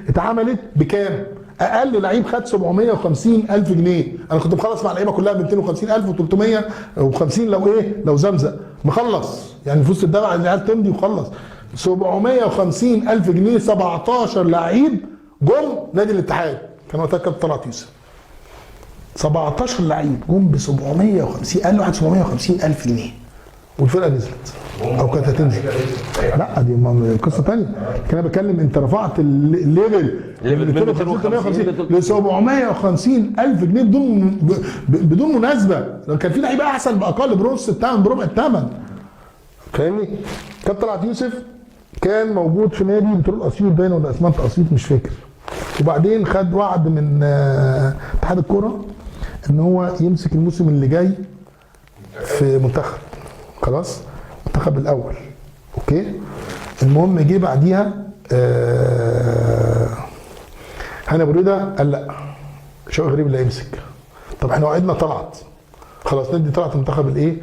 اتعملت بكام؟ اقل لعيب خد 750,000 جنيه، انا كنت مخلص مع اللعيبه كلها ب 250,000 و350 لو زمزق مخلص، يعني فلوس الدفع العيال تمضي وخلص. 750,000 جنيه 17 لعيب جم نادي الاتحاد، كان وقتها كابتن طلعت يوسف. 17 لعيب جم ب 750، قال له واحد 750,000 جنيه والفرقه نزلت او كانت هتنزل. لا دي قصه ثانيه، كان انا بتكلم انت رفعت الليفل من 250 ل 750,000 جنيه بدون مناسبه. لو كان في لعيبه احسن باقل برنص الثمن بربع الثمن، فاهمني؟ كابتن طلعت يوسف كان موجود في نادي بترول اسيوط باين ولا اسمنت اسيوط مش فاكر، وبعدين خد وعد من اتحاد الكوره ان هو يمسك الموسم اللي جاي في منتخب، خلاص المنتخب الاول، اوكي. المهم جه بعديها هاني ابو ريده قال لا شوقي غريب اللي هيمسك. طب احنا وعدنا طلعت، خلاص ندي طلعت المنتخب الايه؟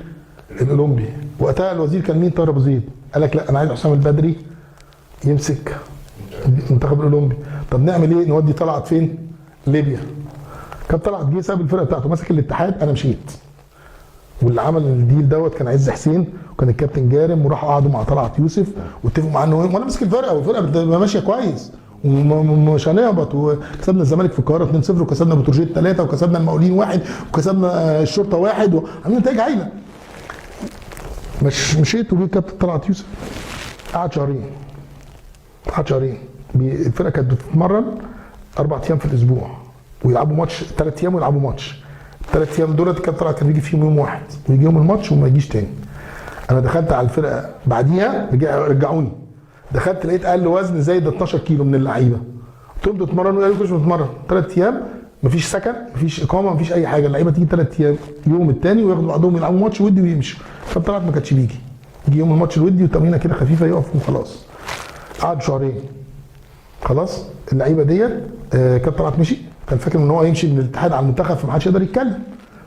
الاولمبي. وقتها الوزير كان مين؟ طاهر ابو زيد. قال لك لا انا عايز حسام البدري يمسك المنتخب الاولمبي. طب نعمل ايه؟ نودي طلعت فين؟ ليبيا. كان طلعت جه ساب الفرقه بتاعته مسك الاتحاد، انا مشيت. واللي عمل الديل دوت كان عز حسين وكان الكابتن جارم، وراحوا قعدوا مع طلعت يوسف واتفقوا معاه انه وانا ماسك الفرقه والفرقه بتبقى ماشيه كويس ومش هنهبط، وكسبنا الزمالك في القاهره 2-0 وكسبنا بتروجيت 3 وكسبنا المقاولين 1 وكسبنا الشرطه 1 وعاملين نتائج هايله. مشيت وجه الكابتن طلعت يوسف قعد شهرين. الفرقه كانت بتتمرن 4 ايام في الاسبوع ويلعبوا ماتش 3 ايام ويلعبوا ماتش. ال3 ايام دولت كان طلعت كان بيجي فيهم يوم واحد ويجي يوم الماتش وما يجيش تاني. انا دخلت على الفرقه بعديها رجعوني، دخلت لقيت اقل وزن زايد 12 كيلو من اللعيبه. قلت لهم تتمرنوا؟ قالوا مش بنتمرن. 3 ايام مفيش سكن مفيش اقامه مفيش اي حاجه، اللعيبه تيجي 3 ايام يوم الثاني وياخدوا بعضهم يلعبوا ماتش ودي ويمشوا. فطلعت ما كانش بيجي يوم الماتش الودي وتمرينه كده خفيفه يقف وخلاص. قعد شهرين خلاص. اللعيبه ديت كان طلعت مشي، كان فاكر ان هو هيمشي من الاتحاد على المنتخب فما حدش يقدر يتكلم.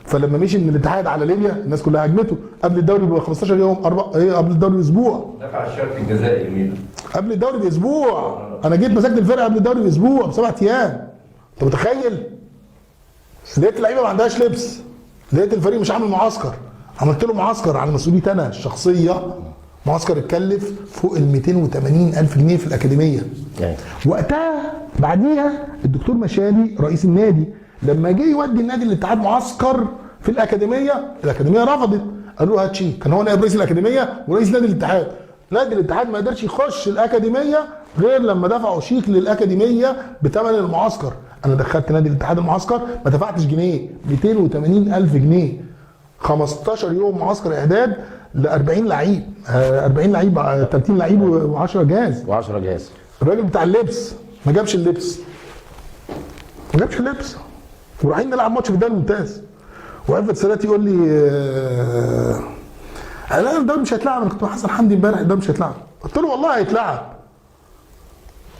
فلما مشي من الاتحاد على ليبيا الناس كلها هاجمته. قبل الدوري ب 15 يوم قبل الدوري باسبوع دفع الشرط الجزائي مين؟ قبل الدوري باسبوع. انا جيت مسكت الفرقه قبل الدوري باسبوع ب7 ايام. انت متخيل؟ لقيت اللعيبه ما عندهاش لبس، لقيت الفريق مش عامل معسكر. عملت له معسكر على مسؤوليتي انا الشخصيه، معسكر اتكلف فوق ال 280,000 جنيه في الاكاديميه. وقتها بعديها الدكتور مشالي رئيس النادي لما جه يودي النادي الاتحاد معسكر في الاكاديميه رفضت، قالوا له هات شيك. كان هو نائب رئيس الاكاديميه ورئيس نادي الاتحاد. نادي الاتحاد ما قدرش يخش الاكاديميه غير لما دفعوا شيك للاكاديميه بثمن المعسكر. انا دخلت نادي الاتحاد المعسكر ما دفعتش جنيه، 280,000 جنيه، 15 يوم معسكر اعداد ل 40 لعيب، 40 لعيب، 30 لعيب و10 جهاز. و10 جهاز. الراجل بتاع اللبس ما جابش اللبس، ورايحين نلعب ماتش في الدوري الممتاز، وعفت سادات يقول لي لا ده مش هيتلعب. انا كنت مع حسن حمدي امبارح، ده مش هيتلعب. قلت له والله هيتلعب.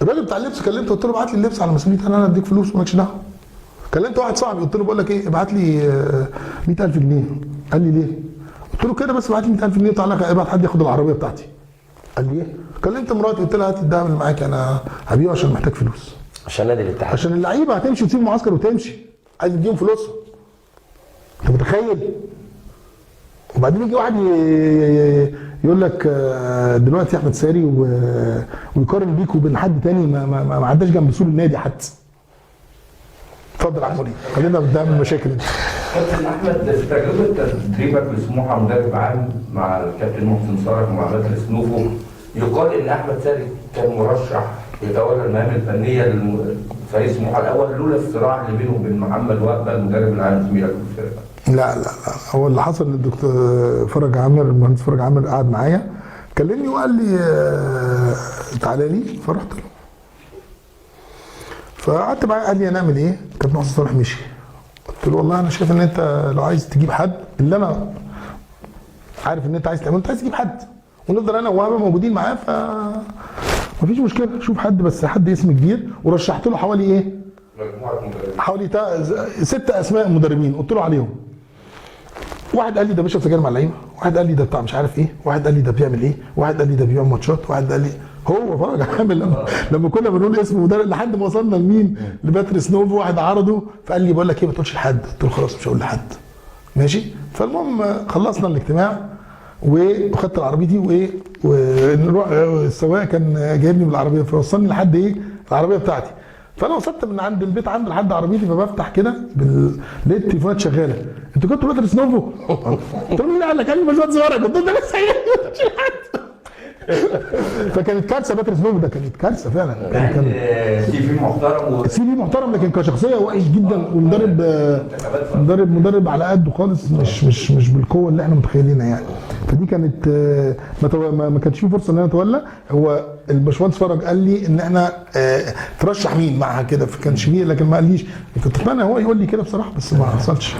الراجل بتاع اللبس كلمته قلت له ابعت لي اللبس على مسؤوليتي، انا اديك فلوس ومالكش دعوه. كلمت واحد صاحبي قلت له بقول لك ايه، ابعت لي 100,000 جنيه. قال لي ليه؟ قلت له كده بس ابعت لي 100,000 جنيه وتعالى ابعت حد ياخد العربيه بتاعتي. قال لي ايه؟ كلمت مراتي قلت لها هات الدعم اللي معاك انا هبيعه عشان محتاج فلوس. عشان نادي الاتحاد. عشان اللعيبه هتمشي وتسيب المعسكر وتمشي، عايز تديهم فلوسهم. انت متخيل؟ وبعدين يجي واحد يقول لك دلوقتي احمد ساري ويقارن بيك وبين حد تاني ما عداش جنب سور النادي حتى. اتفضل يا عموري، خلينا قدام المشاكل. كابتن احمد، في تجربه تدريبك لسموحه مدرب عام مع الكابتن محسن صالح ومع باتل سنوفو، يقال ان احمد ساري كان مرشح يتولى المهام الفنيه لفريق سموحه الاول لولا الصراع اللي بينه وبين محمد وهبه المدرب العام زميلك في الفرقه. لا هو اللي حصل ان الدكتور فرج عامر، المهندس فرج عامر قعد معايا كلمني وقال لي تعالى لي، فرحت له. فقعدت معاه قال لي هنعمل ايه؟ كابتن محسن صالح مشي. قلت له والله انا شايف ان انت لو عايز تجيب حد، اللي انا عارف ان انت عايز تعمله، انت عايز تجيب حد ونفضل انا وهبه موجودين معاه، ف مفيش مشكله، شوف حد بس حد اسم كبير. ورشحت له حوالي ايه؟ مجموعه مدربين، حوالي 6 اسماء مدربين قلت له عليهم. واحد قال لي ده بيشرب سجاير مع اللعيبه، واحد قال لي ده بتاع مش عارف ايه، واحد قال لي ده بيعمل ايه، واحد قال لي ده بيعمل ماتشات، واحد قال لي هو فرج عامل. لما كنا بنقول اسم مدرب لحد ما وصلنا لمين؟ لباتريس نوفو. واحد عرضه فقال لي بقول لك ايه ما تقولش لحد. قلت له خلاص مش هقول لحد. ماشي. فالمهم خلصنا الاجتماع وخدت عربيتي وايه ونروح. السواق كان جايبني بالعربيه فوصلني لحد ايه العربيه بتاعتي. فانا وصلت من عند البيت عند لحد عربيتي، فبفتح كده لقيت التليفونات شغاله. انتوا كنتوا باتريس نوفو؟ قلت له مين قال لك؟ قال لي باشمهندس ورق. قلت له ده لسه فكانت كارثه. باتريس نوفو ده كانت كارثه فعلا. كان سي في محترم سي في محترم، لكن كشخصيه وحش جدا، ومدرب مدرب على قده خالص، مش بالقوه اللي احنا متخيلينها يعني. فدي كانت ما كانش في فرصه ان انا اتولى. هو الباشمهندس فرج قال لي ان احنا ترشح مين معها كده، فكان شبيه، لكن ما قاليش. كنت اتمنى هو يقول لي كده بصراحه، بس ما حصلش.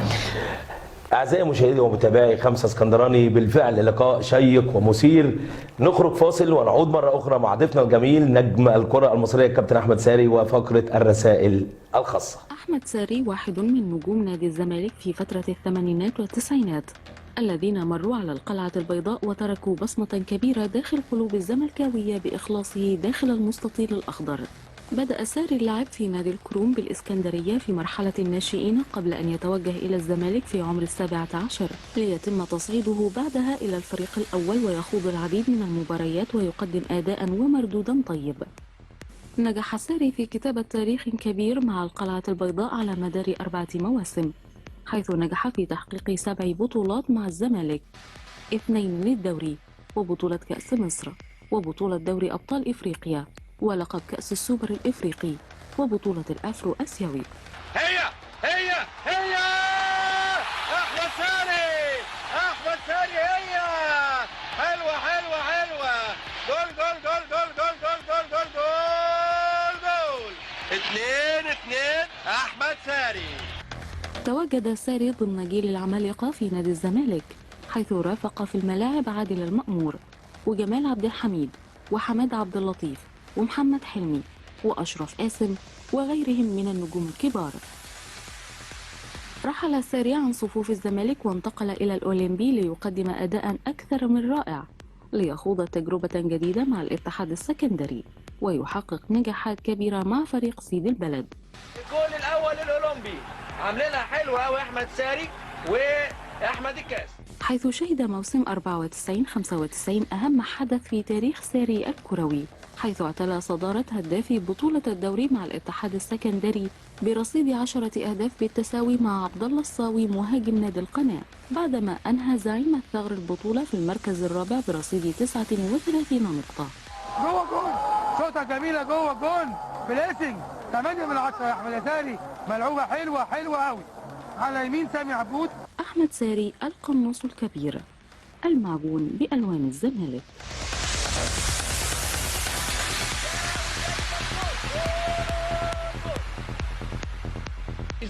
أعزائي مشاهدي ومتابعي 5 اسكندراني، بالفعل لقاء شيق ومثير. نخرج فاصل ونعود مرة أخرى مع ضيفنا الجميل نجم الكرة المصرية الكابتن أحمد ساري وفقرة الرسائل الخاصة. أحمد ساري واحد من نجوم نادي الزمالك في فترة الثمانينات والتسعينات، الذين مروا على القلعة البيضاء وتركوا بصمة كبيرة داخل قلوب الزملكاوية بإخلاصه داخل المستطيل الأخضر. بدأ ساري اللعب في نادي الكروم بالإسكندرية في مرحلة الناشئين قبل أن يتوجه إلى الزمالك في عمر 17 ليتم تصعيده بعدها إلى الفريق الأول ويخوض العديد من المباريات ويقدم أداء ومردودا طيب. نجح ساري في كتابة تاريخ كبير مع القلعة البيضاء على مدار 4 مواسم، حيث نجح في تحقيق 7 بطولات مع الزمالك، 2 للدوري وبطولة كأس مصر وبطولة دوري أبطال إفريقيا ولقب كأس السوبر الإفريقي وبطولة الأفرو آسيوي. هي أحمد ساري هي حلوة جول 2-2 أحمد ساري. تواجد ساري ضمن جيل العمالقة في نادي الزمالك، حيث رافق في الملاعب عادل المأمور وجمال عبد الحميد وحماد عبد اللطيف ومحمد حلمي وأشرف قاسم وغيرهم من النجوم الكبار. رحل ساري عن صفوف الزمالك وانتقل إلى الأولمبي ليقدم أداء أكثر من رائع، ليخوض تجربة جديدة مع الاتحاد السكندري ويحقق نجاحات كبيرة مع فريق سيد البلد. الجول الأول للأولمبي عاملينها حلوة أوي أحمد ساري وأحمد الكاس، حيث شهد موسم 94-95 أهم حدث في تاريخ ساري الكروي، حيث اعتلى صدارة هدافي بطولة الدوري مع الاتحاد السكندري برصيد 10 أهداف بالتساوي مع عبد الله الصاوي مهاجم نادي القناة، بعدما أنهى زعيم الثغر البطولة في المركز الرابع برصيد 39 نقطة. جوه جون، شوطة جميلة جوه جون، بليسنج 8 من 10 يا أحمد ساري، ملعوبة حلوة قوي على يمين سامي عبود. أحمد ساري القناص الكبير، المعجون بألوان الزمالك.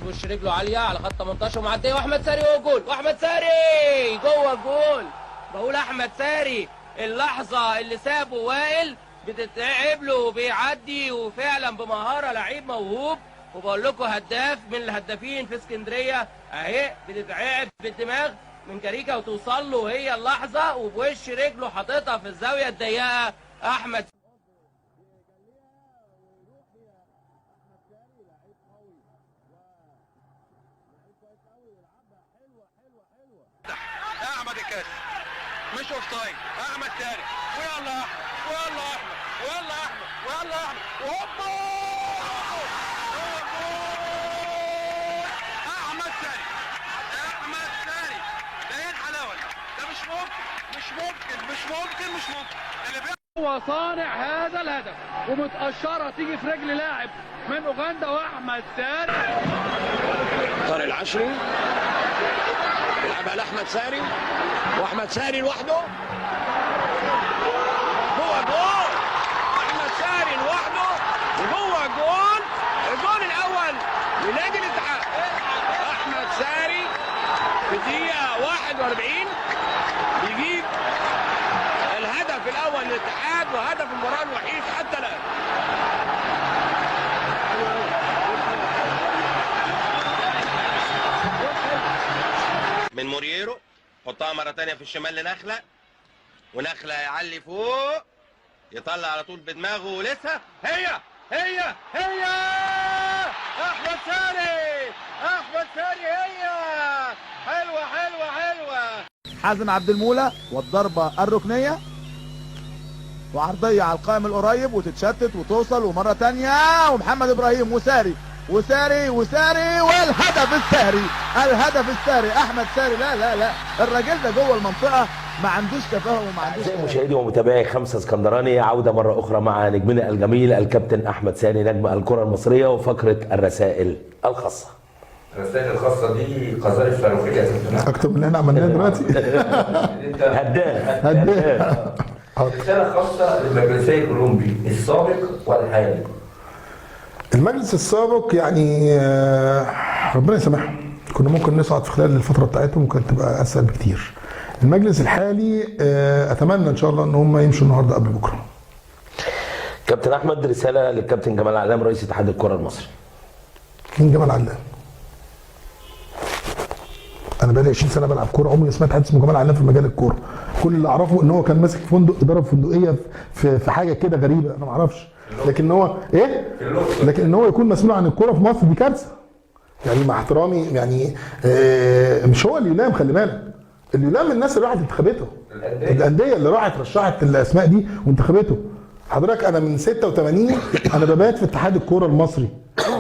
وش رجله عاليه على خط 18 ومعديه، واحمد ساري هو جول، واحمد ساري جوه الجول. بقول احمد ساري اللحظه اللي سابه وائل بتتعب له وبيعدي، وفعلا بمهاره لعيب موهوب. وبقول لكم هداف من الهدافين في اسكندريه اهي، بتتعب بالدماغ من كاريكا وتوصل له هي اللحظه، وبوش رجله حاططها في الزاويه الضيقه احمد. احمد الكاس مش اوف سايد، احمد ساري، ويلا احمد ويلا احمد ويلا احمد ويلا احمد وهوبا احمد ساري، احمد ساري، ده ايه الحلاوه ده؟ مش ممكن اللي هو صانع هذا الهدف، ومتقشره تيجي في رجل لاعب من اوغندا واحمد ساري. طارق العشري يلعبها لاحمد ساري، واحمد ساري لوحده جوه جول، احمد ساري لوحده وجوه جول، الجول الاول لنادي الاتحاد. احمد ساري في دقيقه 41 بيجيب الهدف الاول للاتحاد وهدف المباراه الوحيد حتى الان. من مورييرو حطها مره ثانيه في الشمال لنخله، ونخله يعلي فوق يطلع على طول بدماغه ولسه هي احمد ساري هي حلوه. حازم عبد المولى والضربه الركنيه وعرضيه على القائم القريب وتتشتت وتوصل ومره ثانيه ومحمد ابراهيم وساري والهدف الساري احمد ساري. لا الراجل ده جوه المنطقه ما عندوش تفاهم وما عندوش. أعزائي مشاهدي ومتابعي 5 اسكندراني، عوده مره اخرى مع نجمنا الجميل الكابتن احمد ساري نجم الكره المصريه وفقره الرسائل الخاصه. الرسائل الخاصه دي قذائف صاروخيه يا كابتن اكتر من اللي احنا عملناه دلوقتي. هداف. رساله خاصه للمجلسي الاولمبي السابق والحالي. المجلس السابق يعني ربنا يسامحهم، كنا ممكن نصعد في خلال الفتره بتاعتهم وكانت تبقى اسهل بكتير. المجلس الحالي اتمنى ان شاء الله ان هم يمشوا النهارده قبل بكره. كابتن احمد، رساله للكابتن جمال علام رئيس اتحاد الكره المصري. مين جمال علام؟ انا بقالي 20 سنه بلعب كوره، عمري ما سمعت حد اسمه جمال علام في مجال الكوره. كل اللي اعرفه ان هو كان ماسك فندق، اداره فندقيه في حاجه كده غريبه انا ما اعرفش، لكن هو لكن ان هو يكون مسؤول عن الكوره في مصر دي كارثه. يعني مع احترامي يعني مش هو اللي يلام، خلي بالك، اللي يلام الناس اللي راحت انتخبته، الانديه اللي راحت رشحت الاسماء دي وانتخبته. حضرتك انا من 86 انا ببات في اتحاد الكوره المصري،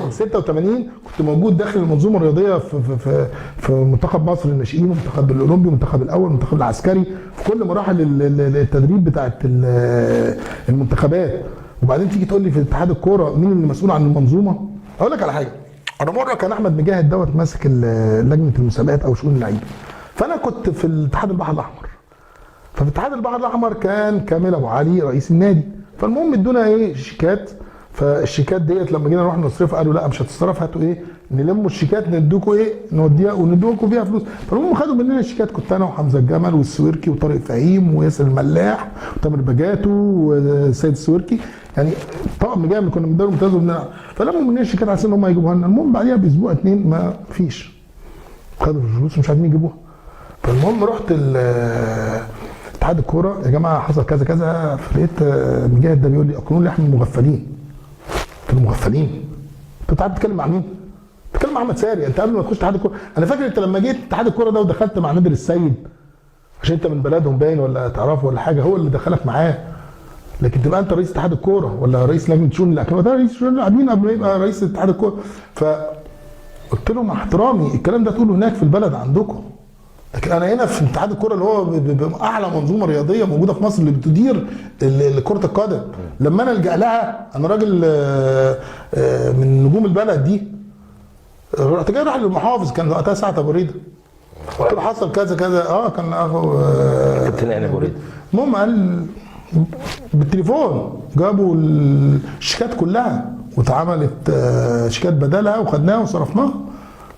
من 86 كنت موجود داخل المنظومه الرياضيه في منتخب مصر الناشئين والمنتخب الاولمبي والمنتخب الاول والمنتخب العسكري، في كل مراحل التدريب بتاعه المنتخبات. وبعدين تيجي تقول لي في اتحاد الكوره مين اللي مسؤول عن المنظومه؟ اقول لك على حاجه، انا مره كان احمد مجاهد دوت ماسك لجنه المسابقات او شؤون اللعيبه، فانا كنت في الاتحاد البحر الاحمر. ففي اتحاد البحر الاحمر كان كامل ابو علي رئيس النادي، فالمهم ادونا شيكات، فالشيكات ديت لما جينا نروح نصرفها قالوا لا مش هتصرف، هاتوا نلموا الشيكات ندوكوا نوديها وندوكوا فيها فلوس. فالمهم خدوا مننا الشيكات، كنت انا وحمزه الجمل والسويركي وطارق فهيم وياسر الملاح وتامر بجاتو والسيد السويركي، يعني طقم جامد كنا بنديرهم ممتاز. فلموا مننا الشيكات على اساس ان هم يجيبوها لنا. المهم بعديها باسبوع 2 ما فيش، خدوا الفلوس مش عارفين يجيبوها. فالمهم رحت اتحاد الكوره، يا جماعه حصل كذا كذا، فلقيت مجاهد ده بيقول لي اقولوا لي احنا مغفلين. قلت له مغفلين؟ انت قاعد بتتكلم مع مين؟ بتتكلم مع احمد ساري. انت قبل ما تخش اتحاد الكوره، انا فاكر انت لما جيت اتحاد الكوره ده ودخلت مع نادر السيد عشان انت من بلدهم باين ولا تعرفه ولا حاجه، هو اللي دخلك معاه. لكن تبقى انت رئيس اتحاد الكوره ولا رئيس لجنه شؤون الاكاديميه، ده رئيس شؤون اللاعبين قبل ما يبقى رئيس اتحاد الكوره. فقلت له مع احترامي الكلام ده تقوله هناك في البلد عندكم، لكن انا هنا في اتحاد الكوره اللي هو اعلى منظومه رياضيه موجوده في مصر اللي بتدير كره القدم، لما انا الجا لها انا راجل من نجوم البلد دي، رحت جاي راح للمحافظ كان وقتها سعد ابو ريده، قلت له حصل كذا كذا كان اخو كابتن ابو ريده. المهم قال بالتليفون جابوا الشيكات كلها واتعملت شيكات بدلها وخدناها وصرفناها.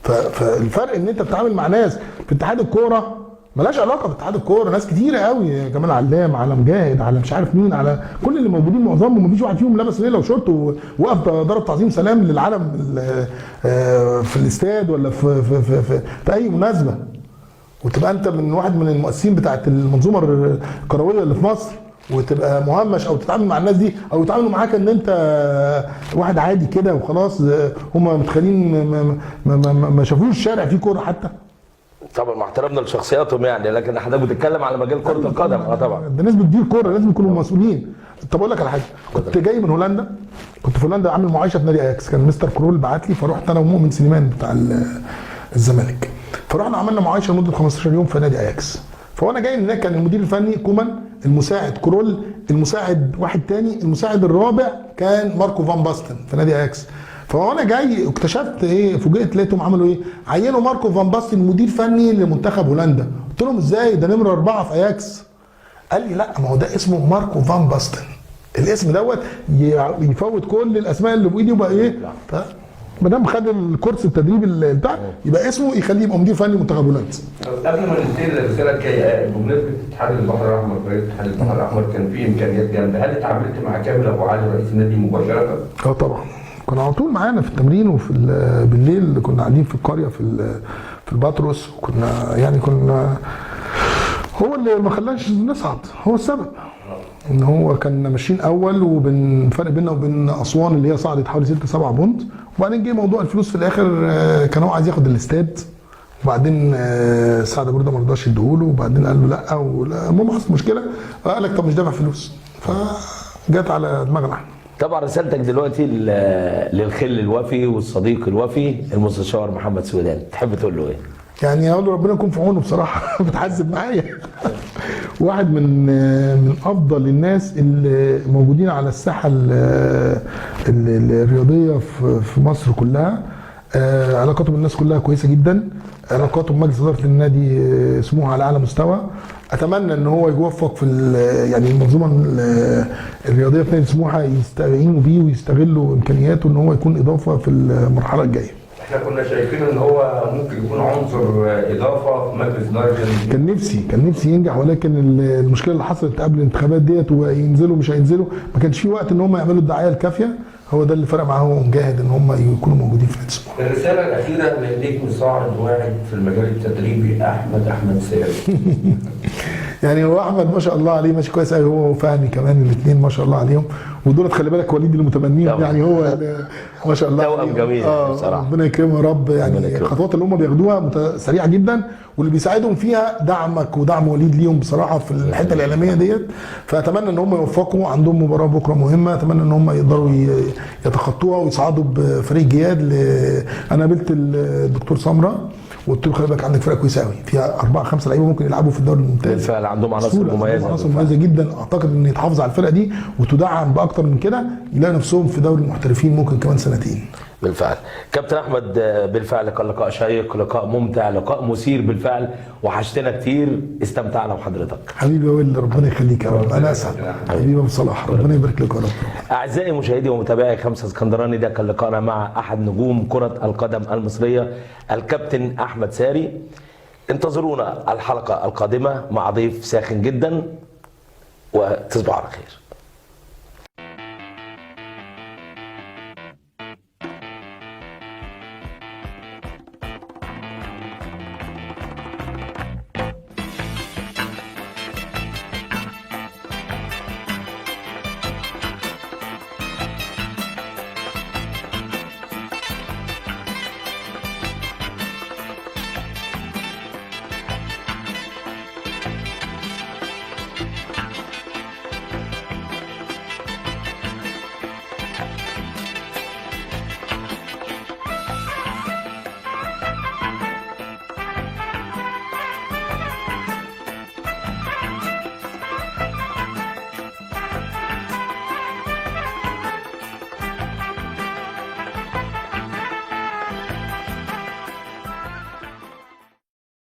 فالفرق ان انت بتتعامل مع ناس في اتحاد الكوره مالهاش علاقه باتحاد الكوره، ناس كتيره قوي، جمال علام، على مجاهد، على مش عارف مين، على كل اللي موجودين معظمهم مفيش واحد فيهم لابس ليله وشورت ووقف ضرب تعظيم سلام للعلم في الاستاد ولا في اي مناسبه. وتبقى انت من واحد من المؤسسين بتاعت المنظومه الكرويه اللي في مصر وتبقى مهمش او تتعامل مع الناس دي او يتعاملوا معاك ان انت واحد عادي كده وخلاص، هم متخيلين ما شافوش الشارع فيه كوره حتى. طبعا مع احترامنا لشخصياتهم يعني، لكن حضرتك بتتكلم على مجال كره القدم. طبعا ده ناس بتدير كوره لازم يكونوا مسؤولين. طب اقول لك على حاجه، كنت جاي من هولندا، كنت في هولندا عامل معايشه في نادي اياكس، كان مستر كرول بعت لي، فرحت انا ومؤمن سليمان بتاع الزمالك، فرحنا عملنا معايشه لمده 15 يوم في نادي اياكس. فوانا جاي من هناك كان المدير الفني كومان، المساعد كرول، المساعد واحد تاني، المساعد الرابع كان ماركو فان باستن في نادي اياكس. فوانا جاي اكتشفت فوجئت لقيتهم عملوا عينوا ماركو فان باستن مدير فني لمنتخب هولندا. قلت لهم ازاي ده نمره 4 في اياكس؟ قال لي لا ما هو ده اسمه ماركو فان باستن، الاسم دوت يفوت كل الاسماء اللي بايدي وبقى ما دام خد الكورس التدريب بتاع يبقى اسمه يخليه يبقى مدير فني منتخب هولندا. قبل ما ننتقل للرساله الجايه، بمناسبه اتحاد البحر الاحمر، فريق اتحاد البحر الاحمر كان فيه امكانيات جامده، هل اتعاملت مع كامل ابو علي رئيس النادي مباشره؟ طبعا، كنا على طول معانا في التمرين وفي بالليل كنا قاعدين في القريه في الباتروس، كنا هو اللي ما خلاش نصعد، هو السبب ان هو كان ماشيين اول وفرق بيننا وبين اسوان اللي هي صعدت حوالي 6-7 بونت، وبعدين جه موضوع الفلوس في الاخر، كان هو عايز ياخد الاستاد، وبعدين سعد برده ما رضاش يديهوله، وبعدين قال له لا، المهم حصل مشكله، قال لك طب مش دافع فلوس، فجت على دماغنا احنا. طبعا رسالتك دلوقتي للخل الوفي والصديق الوفي المستشار محمد سويدان، تحب تقول له ايه؟ يعني اقول له ربنا يكون في عونه بصراحه، بتحزب معايا. واحد من افضل الناس اللي موجودين على الساحه الرياضيه في مصر كلها، علاقاته بالناس كلها كويسه جدا، علاقاته بمجلس اداره النادي سموحه على اعلى مستوى. اتمنى ان هو يوفق في المنظومه الرياضيه في نادي سموحه، يستعينوا بيه ويستغلوا امكانياته ان هو يكون اضافه في المرحله الجايه. احنا كنا شايفين ان هو ممكن يكون عنصر اضافه في مجلس اداره. كان نفسي ينجح، ولكن المشكله اللي حصلت قبل الانتخابات ديت وينزلوا مش هينزلوا، ما كانش في وقت ان هم يعملوا الدعايه الكافيه، هو ده اللي فرق معاهم ومجاهد ان هم يكونوا موجودين في نادي سموحه. الرساله الاخيره لنجم صاعد واحد في المجال التدريبي احمد ساري. يعني هو احمد ما شاء الله عليه ماشي كويس قوي، هو وفهمي كمان الاثنين ما شاء الله عليهم، ودول خلي بالك وليد المتبنين، يعني هو ما شاء الله توأم جميل بصراحه، ربنا يكرمه يا رب. يعني الخطوات اللي هم بياخدوها سريعه جدا، واللي بيساعدهم فيها دعمك ودعم وليد ليهم بصراحه في الحته الاعلاميه ديت. فاتمنى ان هم يوفقوا، عندهم مباراه بكره مهمه، اتمنى ان هم يقدروا يتخطوها ويصعدوا بفريق جياد. انا قابلت الدكتور سمره وقلت له خلي بالك عندك فرقه كويسه قوي فيها 4-5 لعيبه ممكن يلعبوا في الدوري الممتاز. بالفعل عندهم عناصر مميزه، عناصر مميزه جدا. اعتقد ان يتحافظ على الفرقه دي وتدعم باكتر من كده، يلاقي نفسهم في دوري المحترفين ممكن كمان سنتين. بالفعل. كابتن احمد، بالفعل كان لقاء شيق، لقاء ممتع، لقاء مثير بالفعل، وحشتنا كتير، استمتعنا بحضرتك. حبيبي يا ويل، ربنا يخليك يا رب، انا اسعد. حبيبي ابو صلاح، ربنا يبارك لك يا رب. اعزائي مشاهدي ومتابعي 5 اسكندراني، ده كان لقاءنا مع احد نجوم كره القدم المصريه الكابتن احمد ساري. انتظرونا الحلقه القادمه مع ضيف ساخن جدا، وتصبحوا على خير.